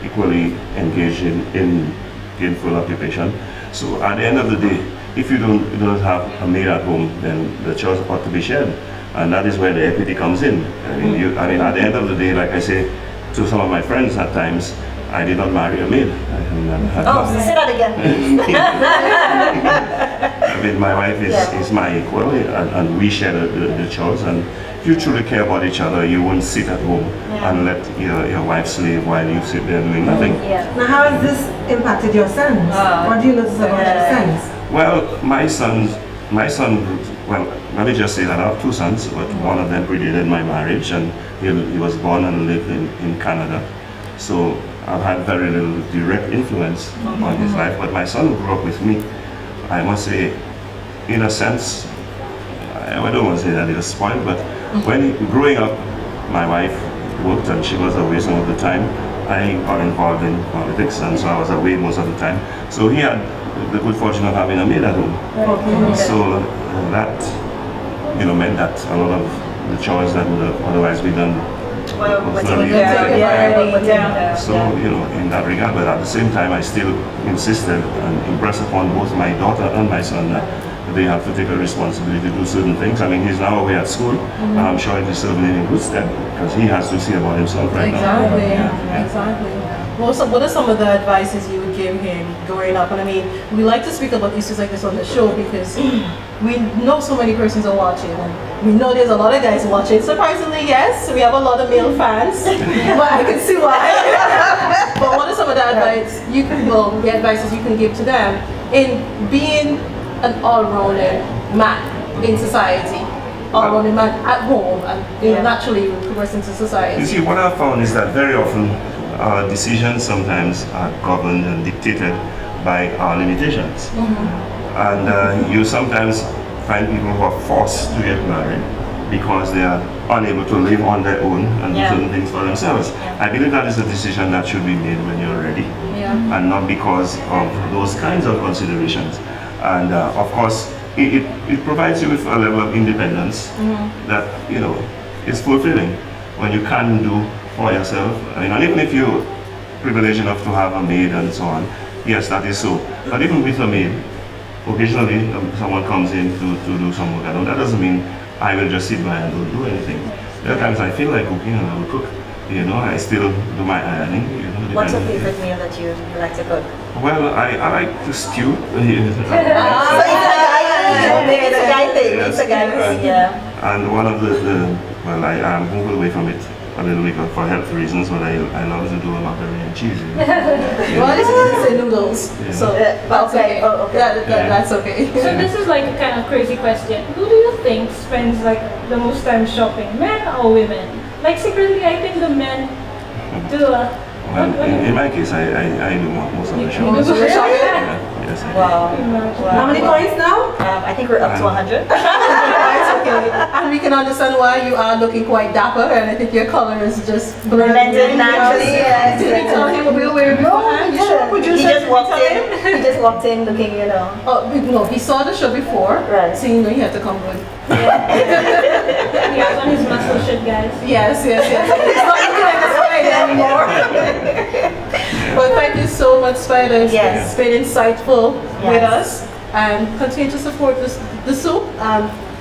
[SPEAKER 5] equally engaged in gainful occupation. So at the end of the day, if you don't have a maid at home, then the chores ought to be shared, and that is where the equity comes in. I mean, at the end of the day, like I say, to some of my friends at times, I did not marry a maid.
[SPEAKER 2] Say that again.
[SPEAKER 5] I mean, my wife is my equal, and we share the chores. And if you truly care about each other, you won't sit at home and let your wife slave while you sit there doing nothing.
[SPEAKER 1] Now, how has this impacted your sons? What do you notice about your sons?
[SPEAKER 5] Well, my son, well, let me just say that I have 2 sons, but one of them predated my marriage, and he was born and lived in Canada. So I've had very little direct influence on his life, but my son grew up with me. I must say, in a sense, I don't want to say that he was spoiled, but growing up, my wife worked and she was away some of the time. I got involved in politics, and so I was away most of the time. So he had the good fortune of having a maid at home. So that, meant that a lot of the chores that would have otherwise been done was not really taken. So, in that regard, but at the same time, I still insisted and impressed upon both my daughter and my son that they have to take a responsibility to do certain things. I mean, he's now away at school, and I'm sure it is serving him in good stead because he has to see about himself right now.
[SPEAKER 4] Exactly. What are some of the advices you would give him growing up? And I mean, we like to speak about issues like this on the show because we know so many persons are watching, and we know there's a lot of guys watching. Surprisingly, yes, we have a lot of male fans, but I can see why. But what are some of the the advices you can give to them in being an all-rounded man in society, all-rounded man at home, and naturally progress into society?
[SPEAKER 5] You see, what I've found is that very often our decisions sometimes are governed and dictated by our limitations. And you sometimes find people who are forced to get married because they are unable to live on their own and do certain things for themselves. I believe that is a decision that should be made when you're ready, and not because of those kinds of considerations. And of course, it provides you with a level of independence that is fulfilling when you can do for yourself. I mean, and even if you're privileged enough to have a maid and so on, yes, that is so. But even with a maid, occasionally someone comes in to do some work. And that doesn't mean I will just sit by and don't do anything. There are times I feel like cooking and I will cook. I still do my ironing.
[SPEAKER 2] What's your favorite meal that you like to cook?
[SPEAKER 5] Well, I like to stew.
[SPEAKER 2] It's a guy thing. It's a guy thing,
[SPEAKER 5] And one of I am moving away from it a little bit for health reasons, but I love to do a macaroni and cheese.
[SPEAKER 4] Well, this is say noodles, so that's okay. That's okay.
[SPEAKER 3] So this is like a kind of crazy question. Who do you think spends like the most time shopping, men or women? Like secretly, I think the men do.
[SPEAKER 5] In my case, I do most of the shopping. Yes, I do.
[SPEAKER 2] Wow.
[SPEAKER 1] How many points now?
[SPEAKER 2] I think we're up to 100.
[SPEAKER 4] It's okay. And we can understand why you are looking quite dapper, and I think your color is just
[SPEAKER 2] Blended naturally. Yes.
[SPEAKER 4] Did we tell him what we were wearing beforehand?
[SPEAKER 2] He just walked in looking,
[SPEAKER 4] Oh, no, he saw the show before,
[SPEAKER 2] Right.
[SPEAKER 4] so he had to come good.
[SPEAKER 3] He has on his muscle shit, guys.
[SPEAKER 4] Yes. It's not looking like a spider anymore. Well, thank you so much, Spider.
[SPEAKER 2] Yes.
[SPEAKER 4] It's been insightful with
[SPEAKER 2] Yes.
[SPEAKER 4] us, and continue to support the soup.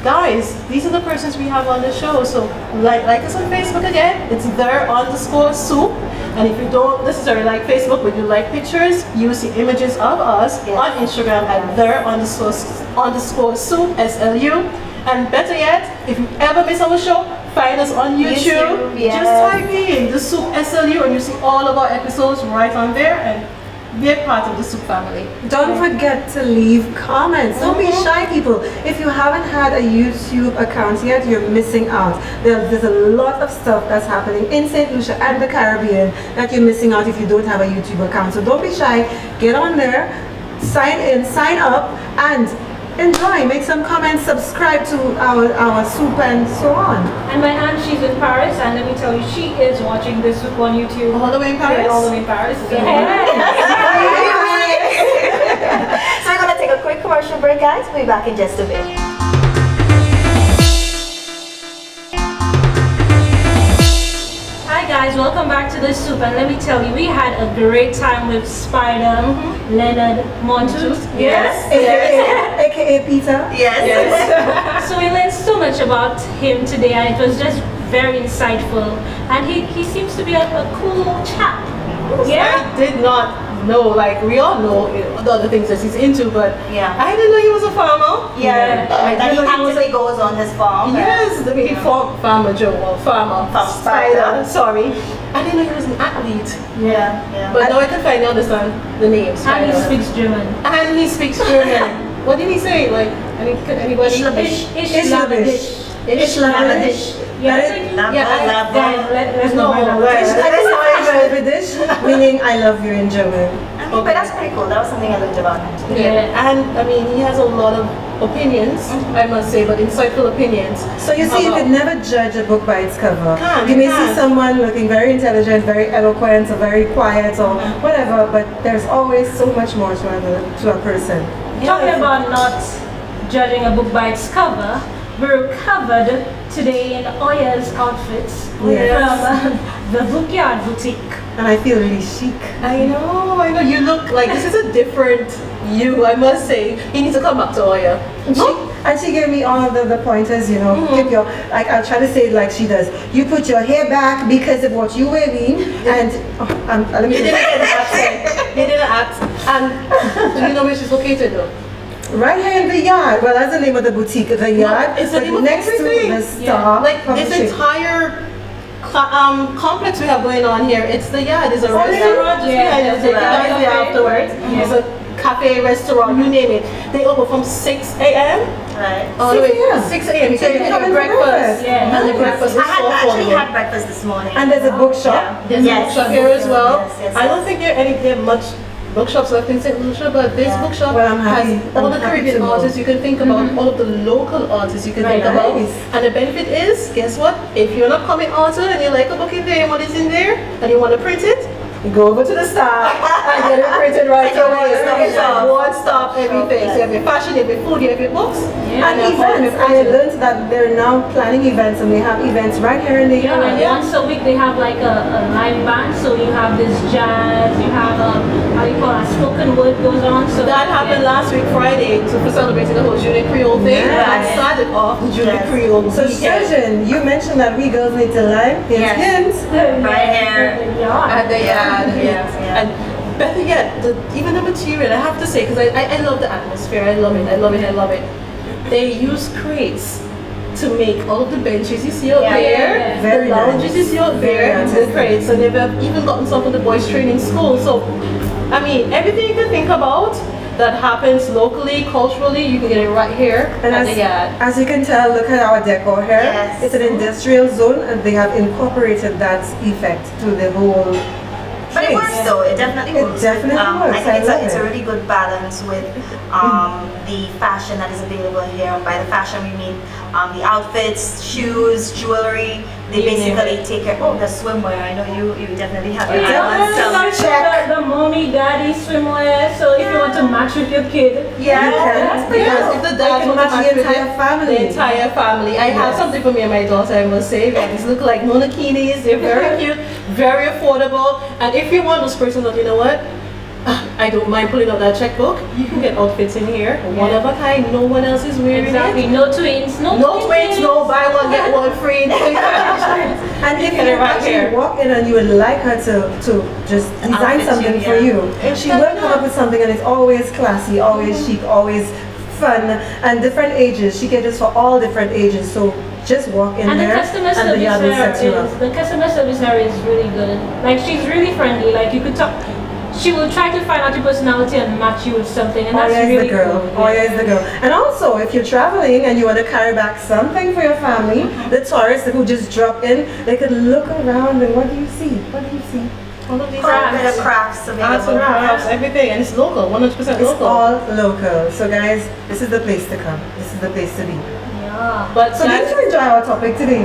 [SPEAKER 4] Guys, these are the persons we have on the show. So like us on Facebook again. It's there_soup. And if you don't necessarily like Facebook, but you like pictures, you see images of us on Instagram at there_soup SLU. And better yet, if you ever miss our show, find us on YouTube. Just type in the Soup SLU and you see all of our episodes right on there, and be a part of the Soup family.
[SPEAKER 1] Don't forget to leave comments. Don't be shy, people. If you haven't had a YouTube account yet, you're missing out. There's a lot of stuff that's happening in St. Lucia and the Caribbean that you're missing out if you don't have a YouTube account. So don't be shy. Get on there, sign in, sign up, and enjoy. Make some comments, subscribe to our soup and so on.
[SPEAKER 3] And my aunt, she's in Paris, and let me tell you, she is watching this soup on YouTube.
[SPEAKER 4] All the way in Paris?
[SPEAKER 3] All the way in Paris.
[SPEAKER 2] So we're going to take a quick commercial break, guys. We'll be back in just a bit.
[SPEAKER 3] Hi guys, welcome back to the soup, and let me tell you, we had a great time with Spider, Leonard Montus.
[SPEAKER 1] AKA Peter.
[SPEAKER 2] Yes.
[SPEAKER 3] So we learned so much about him today, and it was just very insightful, and he seems to be a cool chap. Yeah.
[SPEAKER 4] I did not know, like we all know the other things that he's into, but
[SPEAKER 2] Yeah.
[SPEAKER 4] I didn't know he was a farmer.
[SPEAKER 2] Yeah.
[SPEAKER 4] I
[SPEAKER 2] That he
[SPEAKER 4] didn't know he was
[SPEAKER 2] actively goes on his farm.
[SPEAKER 4] Yes, the big farmer Joe, or farmer
[SPEAKER 2] Spider.
[SPEAKER 4] sorry. I didn't know he was an athlete.
[SPEAKER 2] Yeah. Yeah.
[SPEAKER 4] But now I can finally understand the name.
[SPEAKER 3] And
[SPEAKER 4] Spider.
[SPEAKER 3] he speaks German.
[SPEAKER 4] And he speaks German. What did he say? Like, anybody?
[SPEAKER 3] Ishlabish.
[SPEAKER 1] Ishlabish.
[SPEAKER 3] Yeah, I
[SPEAKER 1] That
[SPEAKER 3] think-
[SPEAKER 1] is-
[SPEAKER 3] Guys, let's
[SPEAKER 4] No,
[SPEAKER 3] not mind
[SPEAKER 4] right.
[SPEAKER 3] that.
[SPEAKER 1] That is Ishlabish, meaning I love you in German.
[SPEAKER 2] I mean, but that's pretty cool. That was something I learned about him.
[SPEAKER 3] Yeah.
[SPEAKER 4] And I mean, he has a lot of opinions, I must say, but insightful opinions.
[SPEAKER 1] So you see, you
[SPEAKER 4] about-
[SPEAKER 1] could never judge a book by its cover.
[SPEAKER 4] Can't,
[SPEAKER 1] You may
[SPEAKER 4] you
[SPEAKER 1] see
[SPEAKER 4] can't.
[SPEAKER 1] someone looking very intelligent, very eloquent, or very quiet, or whatever, but there's always so much more to a person.
[SPEAKER 3] Talking about not judging a book by its cover, we're covered today in Oya's outfits
[SPEAKER 1] Yes.
[SPEAKER 3] from the Bookyard Boutique.
[SPEAKER 1] And I feel really chic.
[SPEAKER 4] I know. You look like this is a different you, I must say. You need to come back to Oya.
[SPEAKER 1] And she gave me all of the pointers, you know, keep your, like I'll try to say it like she does. You put your hair back because of what you wearing, and let me
[SPEAKER 4] He didn't get an accent. He didn't act. And do you know where she's located though?
[SPEAKER 1] right here in the yard. Well, that's the name of the boutique, the yard.
[SPEAKER 4] it's the
[SPEAKER 1] but
[SPEAKER 4] name of
[SPEAKER 1] next to
[SPEAKER 4] everything.
[SPEAKER 1] the Star.
[SPEAKER 4] Like this
[SPEAKER 1] Publishing.
[SPEAKER 4] entire complex we have going on here, it's the yard. There's a
[SPEAKER 1] Oh, yeah.
[SPEAKER 4] restaurant just
[SPEAKER 3] Yeah,
[SPEAKER 4] behind us. Take you
[SPEAKER 3] restaurant.
[SPEAKER 4] guys there afterwards. There's a cafe, restaurant, you name it. They open from 6 a.m.
[SPEAKER 2] Right.
[SPEAKER 4] all the way
[SPEAKER 1] 6 a.m.
[SPEAKER 4] 6 a.m. You
[SPEAKER 1] So you
[SPEAKER 4] can
[SPEAKER 1] come
[SPEAKER 4] get
[SPEAKER 1] in for
[SPEAKER 4] breakfast.
[SPEAKER 1] breakfast.
[SPEAKER 3] Yeah.
[SPEAKER 4] And the breakfast
[SPEAKER 2] I
[SPEAKER 4] is
[SPEAKER 2] had
[SPEAKER 4] so
[SPEAKER 2] actually
[SPEAKER 4] affordable.
[SPEAKER 2] had breakfast this morning.
[SPEAKER 1] And there's a bookshop.
[SPEAKER 4] There's
[SPEAKER 2] Yes.
[SPEAKER 4] a bookshop here as well.
[SPEAKER 2] Yes, yes,
[SPEAKER 4] I
[SPEAKER 2] yes.
[SPEAKER 4] don't think there are much bookshops left in St. Lucia, but this
[SPEAKER 2] Yeah.
[SPEAKER 4] bookshop
[SPEAKER 1] Well, I'm happy-
[SPEAKER 4] has all
[SPEAKER 1] I'm
[SPEAKER 4] the
[SPEAKER 1] happy
[SPEAKER 4] Caribbean
[SPEAKER 1] to know.
[SPEAKER 4] artists you can think about, all of the local artists you can think
[SPEAKER 1] Right.
[SPEAKER 4] about.
[SPEAKER 1] Nice.
[SPEAKER 4] And the benefit is, guess what? If you're not coming author and you like a book in there and what is in there, and you want to print it,
[SPEAKER 1] You go over to the Star and get it printed right
[SPEAKER 2] It's like a
[SPEAKER 1] away.
[SPEAKER 2] one-stop shop.
[SPEAKER 4] one stop everything. So you have your fashion, you have your food, you have your books.
[SPEAKER 3] Yeah.
[SPEAKER 1] And
[SPEAKER 4] And
[SPEAKER 1] events. I learned that they're now planning events, and they have events right here in the
[SPEAKER 3] Yeah,
[SPEAKER 1] yard.
[SPEAKER 3] like once a week they have like a live band, so you have this jazz, you have how you call it, spoken word goes on. So
[SPEAKER 4] That happened last week, Friday, for celebrating the whole Julie Creole thing.
[SPEAKER 1] Yes.
[SPEAKER 4] And started off the Julie
[SPEAKER 2] Yes.
[SPEAKER 4] Creole
[SPEAKER 1] So,
[SPEAKER 4] weekend.
[SPEAKER 1] Surgeon, you mentioned that we girls need to lie.
[SPEAKER 2] Yes.
[SPEAKER 1] Hints.
[SPEAKER 2] Right here.
[SPEAKER 3] Yeah.
[SPEAKER 4] At the yard,
[SPEAKER 2] Yes, yeah.
[SPEAKER 4] And better yet, even the material, I have to say, because I love the atmosphere, I love it, I love it, I love it. They use crates to make all of the benches you see out
[SPEAKER 2] Yeah,
[SPEAKER 4] there,
[SPEAKER 3] yeah, yeah.
[SPEAKER 1] Very
[SPEAKER 4] the lounges
[SPEAKER 1] nice.
[SPEAKER 4] you see out
[SPEAKER 1] Very
[SPEAKER 4] there, the
[SPEAKER 1] artistic.
[SPEAKER 4] crates, and they've even gotten some for the boys training school. So, I mean, everything you can think about that happens locally, culturally, you can get it right here
[SPEAKER 1] And
[SPEAKER 4] at the yard.
[SPEAKER 1] as you can tell, look at our decor here.
[SPEAKER 2] Yes.
[SPEAKER 1] It's an industrial zone, and they have incorporated that effect to the whole
[SPEAKER 2] But it
[SPEAKER 1] place.
[SPEAKER 2] works though, it definitely
[SPEAKER 1] It
[SPEAKER 2] works.
[SPEAKER 1] definitely works.
[SPEAKER 2] I think
[SPEAKER 1] I
[SPEAKER 2] it's,
[SPEAKER 1] love
[SPEAKER 2] it's a
[SPEAKER 1] it.
[SPEAKER 2] really good balance with the fashion that is available here. By the fashion we mean the outfits, shoes, jewelry. They
[SPEAKER 3] You name
[SPEAKER 2] basically take care. Oh, the swimwear. I know you definitely have your eye
[SPEAKER 1] Yeah.
[SPEAKER 2] on some.
[SPEAKER 3] The mommy, daddy swimwear. So if you want to match with your kid,
[SPEAKER 2] Yeah.
[SPEAKER 1] can.
[SPEAKER 4] Because if the dad
[SPEAKER 1] can
[SPEAKER 4] want
[SPEAKER 1] match
[SPEAKER 4] to match
[SPEAKER 1] the
[SPEAKER 4] with
[SPEAKER 1] entire
[SPEAKER 4] it,
[SPEAKER 1] family.
[SPEAKER 4] the entire family. I have
[SPEAKER 1] Yes.
[SPEAKER 4] something for me and my daughter, I must say. These look like monokinis. They're very cute, very affordable. And if you're one of those persons that, you know what, I don't mind pulling out that checkbook, you can get outfits in here. One of a kind, no one else is wearing
[SPEAKER 3] exactly.
[SPEAKER 4] it.
[SPEAKER 3] No twins, no
[SPEAKER 4] Twins, no buy one, get one free.
[SPEAKER 1] And if
[SPEAKER 4] Get
[SPEAKER 1] you
[SPEAKER 4] it right
[SPEAKER 1] actually
[SPEAKER 4] here.
[SPEAKER 1] walk in and you would like her to just design
[SPEAKER 2] outfit
[SPEAKER 1] something
[SPEAKER 2] you,
[SPEAKER 1] for
[SPEAKER 2] yeah.
[SPEAKER 1] you,
[SPEAKER 4] And
[SPEAKER 1] she
[SPEAKER 4] she
[SPEAKER 1] will
[SPEAKER 4] does
[SPEAKER 1] come
[SPEAKER 4] that.
[SPEAKER 1] up with something, and it's always classy, always chic, always fun, and different ages. She caters for all different ages, so just walk in
[SPEAKER 3] And the
[SPEAKER 1] there
[SPEAKER 3] customer
[SPEAKER 1] and the
[SPEAKER 3] service
[SPEAKER 1] yard will
[SPEAKER 3] there
[SPEAKER 1] set you
[SPEAKER 3] is
[SPEAKER 1] up.
[SPEAKER 3] the customer service there is really good. Like she's really friendly. Like you could talk. She will try to find out your personality and match you with something, and that's
[SPEAKER 1] Oya is
[SPEAKER 3] really
[SPEAKER 1] the girl.
[SPEAKER 3] cool.
[SPEAKER 1] Oya is the girl. And also, if you're traveling and you want to carry back something for your family, the tourists who just drop in, they could look around and what do you see? What do you see?
[SPEAKER 4] All of these
[SPEAKER 2] Quite a bit of
[SPEAKER 4] crafts,
[SPEAKER 2] crafts available.
[SPEAKER 4] crafts, everything. And it's local, 100%
[SPEAKER 1] It's
[SPEAKER 4] local.
[SPEAKER 1] all local. So guys, this is the place to come. This is the place to be.
[SPEAKER 3] Yeah.
[SPEAKER 4] But
[SPEAKER 1] So did you enjoy our topic today?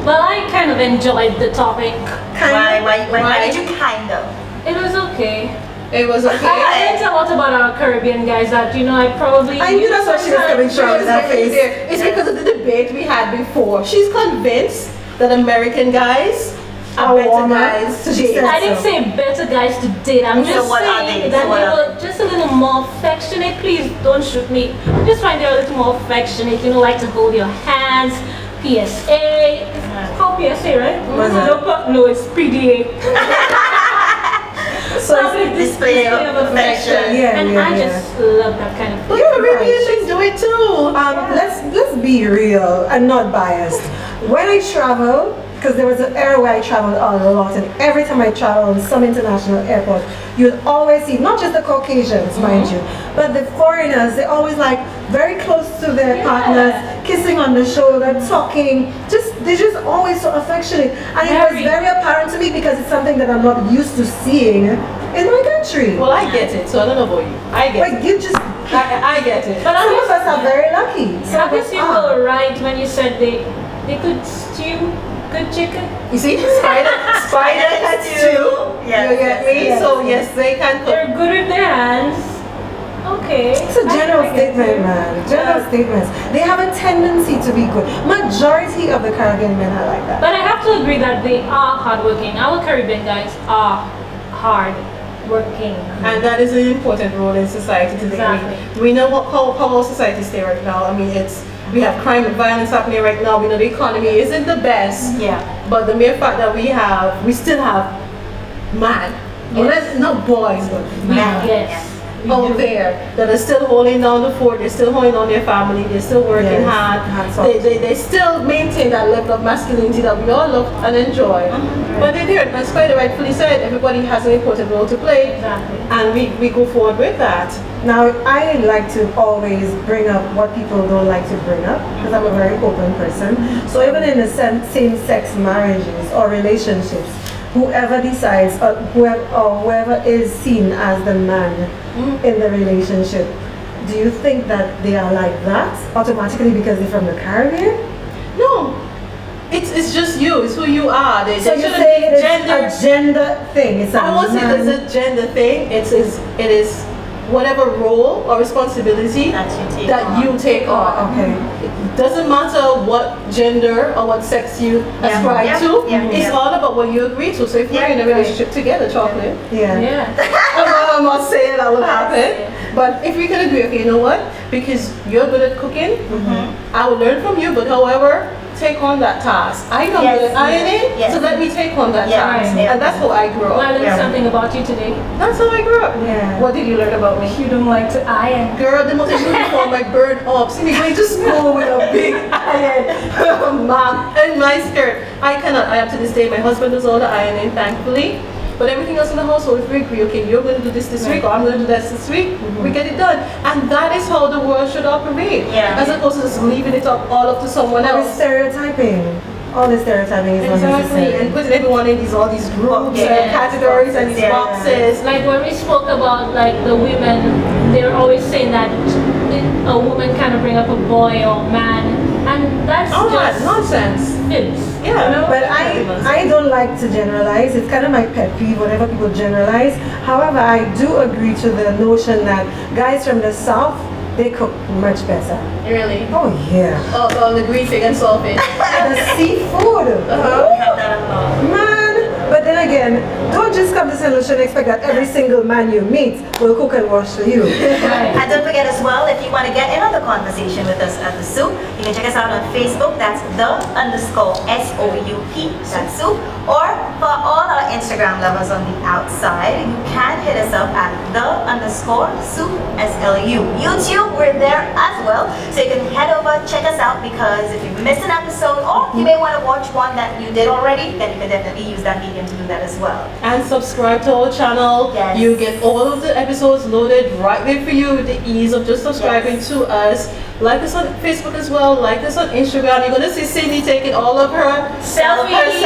[SPEAKER 3] Well, I kind of enjoyed the topic.
[SPEAKER 2] Why did you kind of?
[SPEAKER 3] It was okay.
[SPEAKER 4] it was
[SPEAKER 3] I
[SPEAKER 4] okay.
[SPEAKER 3] learned a lot about our Caribbean guys that I probably.
[SPEAKER 1] I knew that's what she was coming from with that face.
[SPEAKER 4] It's because of the debate we had before. She's convinced that American guys are better
[SPEAKER 1] warmer.
[SPEAKER 4] guys to
[SPEAKER 1] She
[SPEAKER 4] date.
[SPEAKER 1] said-
[SPEAKER 3] I didn't say better guys to date. I'm
[SPEAKER 2] So
[SPEAKER 3] just
[SPEAKER 2] what are
[SPEAKER 3] saying
[SPEAKER 2] they?
[SPEAKER 3] that
[SPEAKER 2] So what
[SPEAKER 3] they
[SPEAKER 2] are
[SPEAKER 3] were just a little more affectionate. Please don't shoot me. I just find they're a little more affectionate. Like to hold your hands. PSA. PSA, right?
[SPEAKER 1] What's that?
[SPEAKER 3] No, it's PDA.
[SPEAKER 1] So
[SPEAKER 3] Public
[SPEAKER 2] display of affection.
[SPEAKER 1] Yeah,
[SPEAKER 3] and
[SPEAKER 1] yeah,
[SPEAKER 3] I
[SPEAKER 1] yeah.
[SPEAKER 3] just love that kind of
[SPEAKER 4] But
[SPEAKER 3] thing.
[SPEAKER 4] Caribbean should do it too.
[SPEAKER 1] let's be real and not biased. When I travel, because there was an era where I traveled a lot, and every time I travel on some international airport, you'll always see not just the Caucasians, mind you, but the foreigners. They're always like very close to their partners, kissing on the shoulder, talking. They're just always so affectionate, and it was very apparent to me because it's something that I'm not used to seeing in my country.
[SPEAKER 4] Well, I get it, so I don't know about you. I get
[SPEAKER 1] Like
[SPEAKER 4] it.
[SPEAKER 1] you just.
[SPEAKER 4] I get it.
[SPEAKER 3] But
[SPEAKER 1] Some of us are very lucky. Some of us
[SPEAKER 3] obviously you
[SPEAKER 1] are.
[SPEAKER 3] were right when you said they could stew good chicken.
[SPEAKER 4] You see, spider can stew.
[SPEAKER 2] Yes,
[SPEAKER 4] You get me?
[SPEAKER 1] yes,
[SPEAKER 4] So yes, they can cook.
[SPEAKER 3] They're good with their hands. Okay.
[SPEAKER 1] It's a general
[SPEAKER 3] I get
[SPEAKER 1] statement,
[SPEAKER 3] it.
[SPEAKER 1] man. General statements. They have a tendency to be good. Majority of the Caribbean men are like that.
[SPEAKER 3] But I have to agree that they are hardworking. Our Caribbean guys are hard working.
[SPEAKER 4] And that is an important role in society today.
[SPEAKER 3] Exactly.
[SPEAKER 4] We know how our society is right now. I mean, we have crime and violence happening right now. We know the economy isn't the best.
[SPEAKER 2] Yeah.
[SPEAKER 4] But the mere fact that we still have man, not boys, but men
[SPEAKER 3] Yes. we
[SPEAKER 4] out
[SPEAKER 3] do.
[SPEAKER 4] there that are still holding down the fort. They're still holding on their family. They're still working
[SPEAKER 1] Yes.
[SPEAKER 4] hard.
[SPEAKER 1] Hats off.
[SPEAKER 4] They still maintain that level of masculinity that we all love and enjoy. But they're there. As Spider rightfully said, everybody has an important role to play.
[SPEAKER 3] Exactly.
[SPEAKER 4] And we go forward with that.
[SPEAKER 1] Now, I like to always bring up what people don't like to bring up because I'm a very open person. So even in the same-sex marriages or relationships, whoever decides whoever is seen as the man in the relationship, do you think that they are like that automatically because they're from the Caribbean?
[SPEAKER 4] No. It's just you. It's who you are. They
[SPEAKER 1] So you
[SPEAKER 4] shouldn't
[SPEAKER 1] say
[SPEAKER 4] be
[SPEAKER 1] it is
[SPEAKER 4] gender.
[SPEAKER 1] a gender thing? It's a
[SPEAKER 4] I won't say
[SPEAKER 1] man-
[SPEAKER 4] there's a gender thing. It is whatever role or responsibility
[SPEAKER 2] That you take on.
[SPEAKER 1] Okay.
[SPEAKER 4] It doesn't matter what gender or what sex you ascribe
[SPEAKER 2] Yeah.
[SPEAKER 4] to.
[SPEAKER 2] Yeah.
[SPEAKER 4] It's
[SPEAKER 2] Yeah.
[SPEAKER 4] all about what you agree to. So if we're
[SPEAKER 2] Yeah.
[SPEAKER 4] in a relationship together, chocolate,
[SPEAKER 1] Yeah.
[SPEAKER 3] Yeah.
[SPEAKER 4] I'm not saying that will happen. But if we can agree, okay, you know what? Because you're good at cooking, I will learn from you. But however, take on that task. I know
[SPEAKER 2] Yes.
[SPEAKER 4] good at ironing,
[SPEAKER 2] Yes.
[SPEAKER 4] so let me take on that
[SPEAKER 2] Yeah.
[SPEAKER 4] task.
[SPEAKER 2] Yeah.
[SPEAKER 4] And that's how I grew
[SPEAKER 3] Well, I
[SPEAKER 4] up.
[SPEAKER 3] learned something about you today.
[SPEAKER 4] That's how I grew up.
[SPEAKER 1] Yeah.
[SPEAKER 4] What did you learn about me?
[SPEAKER 3] You don't like to iron.
[SPEAKER 4] Girl, the most uniform I burned up. See me going to school with a big iron mark in my skirt. I cannot. I am to this day. My husband does all the ironing, thankfully. But everything else in the household, if we agree, okay, you're going to do this week, or I'm going to do this week, we get it done. And that is how the world should operate.
[SPEAKER 2] Yeah.
[SPEAKER 4] As opposed to just leaving it all up to someone
[SPEAKER 1] All the
[SPEAKER 4] else.
[SPEAKER 1] stereotyping. All the stereotyping is
[SPEAKER 4] Exactly,
[SPEAKER 1] unnecessary.
[SPEAKER 4] and putting everyone in all these groups
[SPEAKER 2] Yeah.
[SPEAKER 4] and categories and these
[SPEAKER 2] Yeah.
[SPEAKER 4] boxes.
[SPEAKER 3] Like when we spoke about like the women, they're always saying that a woman cannot bring up a boy or man, and that's
[SPEAKER 4] All that
[SPEAKER 3] just
[SPEAKER 4] nonsense.
[SPEAKER 3] fibs.
[SPEAKER 4] Yeah.
[SPEAKER 3] You know?
[SPEAKER 1] But I don't like to generalize. It's kind of my pet peeve whenever people generalize. However, I do agree to the notion that guys from the South, they cook much better.
[SPEAKER 4] Really?
[SPEAKER 1] Oh yeah.
[SPEAKER 4] Oh, the green fig and saltfish.
[SPEAKER 1] The seafood.
[SPEAKER 2] We have that a lot.
[SPEAKER 1] Man, but then again, don't just come to St. Lucia and expect that every single man you meet will cook and wash for you.
[SPEAKER 3] Right.
[SPEAKER 2] And don't forget as well, if you want to get in on the conversation with us at the Soup, you can check us out on Facebook. That's the_SOUP. That's Soup. Or for all our Instagram lovers on the outside, you can hit us up at the_SoupSLU. YouTube, we're there as well. So you can head over, check us out, because if you missed an episode, or you may want to watch one that you did already, then you can definitely use that medium to do that as well.
[SPEAKER 4] And subscribe to our channel.
[SPEAKER 2] Yes.
[SPEAKER 4] You get all of the episodes loaded right there for you with the ease of just subscribing to us. Like us on Facebook as well. Like us on Instagram. You're gonna see Cindy taking all of her
[SPEAKER 3] Selfies.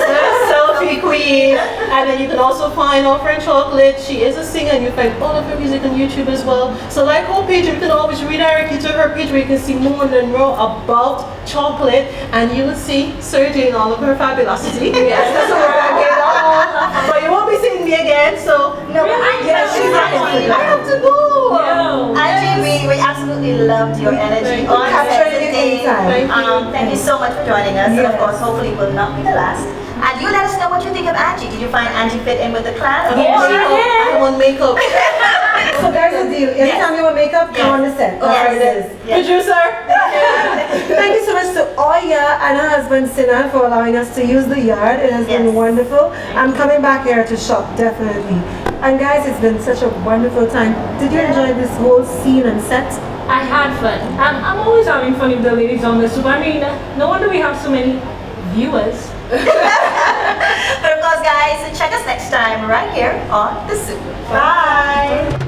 [SPEAKER 4] her selfie queen. And then you can also find our friend Chocolate. She is a singer, and you find all of her music on YouTube as well. So like her page, you can always redirect you to her page where you can see more and more about Chocolate, and you will see Sergey in all of her fabulosity. Yes, that's what I get on. But you won't be seeing me again, so
[SPEAKER 2] No,
[SPEAKER 1] Yeah, she's
[SPEAKER 4] I have to go.
[SPEAKER 3] No.
[SPEAKER 2] Angie, we absolutely loved your energy
[SPEAKER 4] Thank you.
[SPEAKER 2] on
[SPEAKER 1] Capture
[SPEAKER 2] set
[SPEAKER 1] it
[SPEAKER 2] today.
[SPEAKER 1] anytime.
[SPEAKER 4] Thank you.
[SPEAKER 2] Thank you so much for joining us. And of
[SPEAKER 1] Yes.
[SPEAKER 2] course, hopefully will not be the last. And you let us know what you think of Angie. Did you find Angie fit in with the class?
[SPEAKER 3] Yes, she did.
[SPEAKER 4] I want makeup.
[SPEAKER 1] So there's a deal. Anytime you want makeup, come on the set. That's what it is.
[SPEAKER 4] Producer.
[SPEAKER 1] Thank you so much to Oya and her husband Sinan for allowing us to use the yard. It has been wonderful. I'm coming back here to shop, definitely. And guys, it's been such a wonderful time. Did you enjoy this whole scene and set?
[SPEAKER 3] I had fun. I'm always having fun with the ladies on the Soup. I mean, no wonder we have so many viewers.
[SPEAKER 2] But of course, guys, check us next time right here on The Soup. Bye.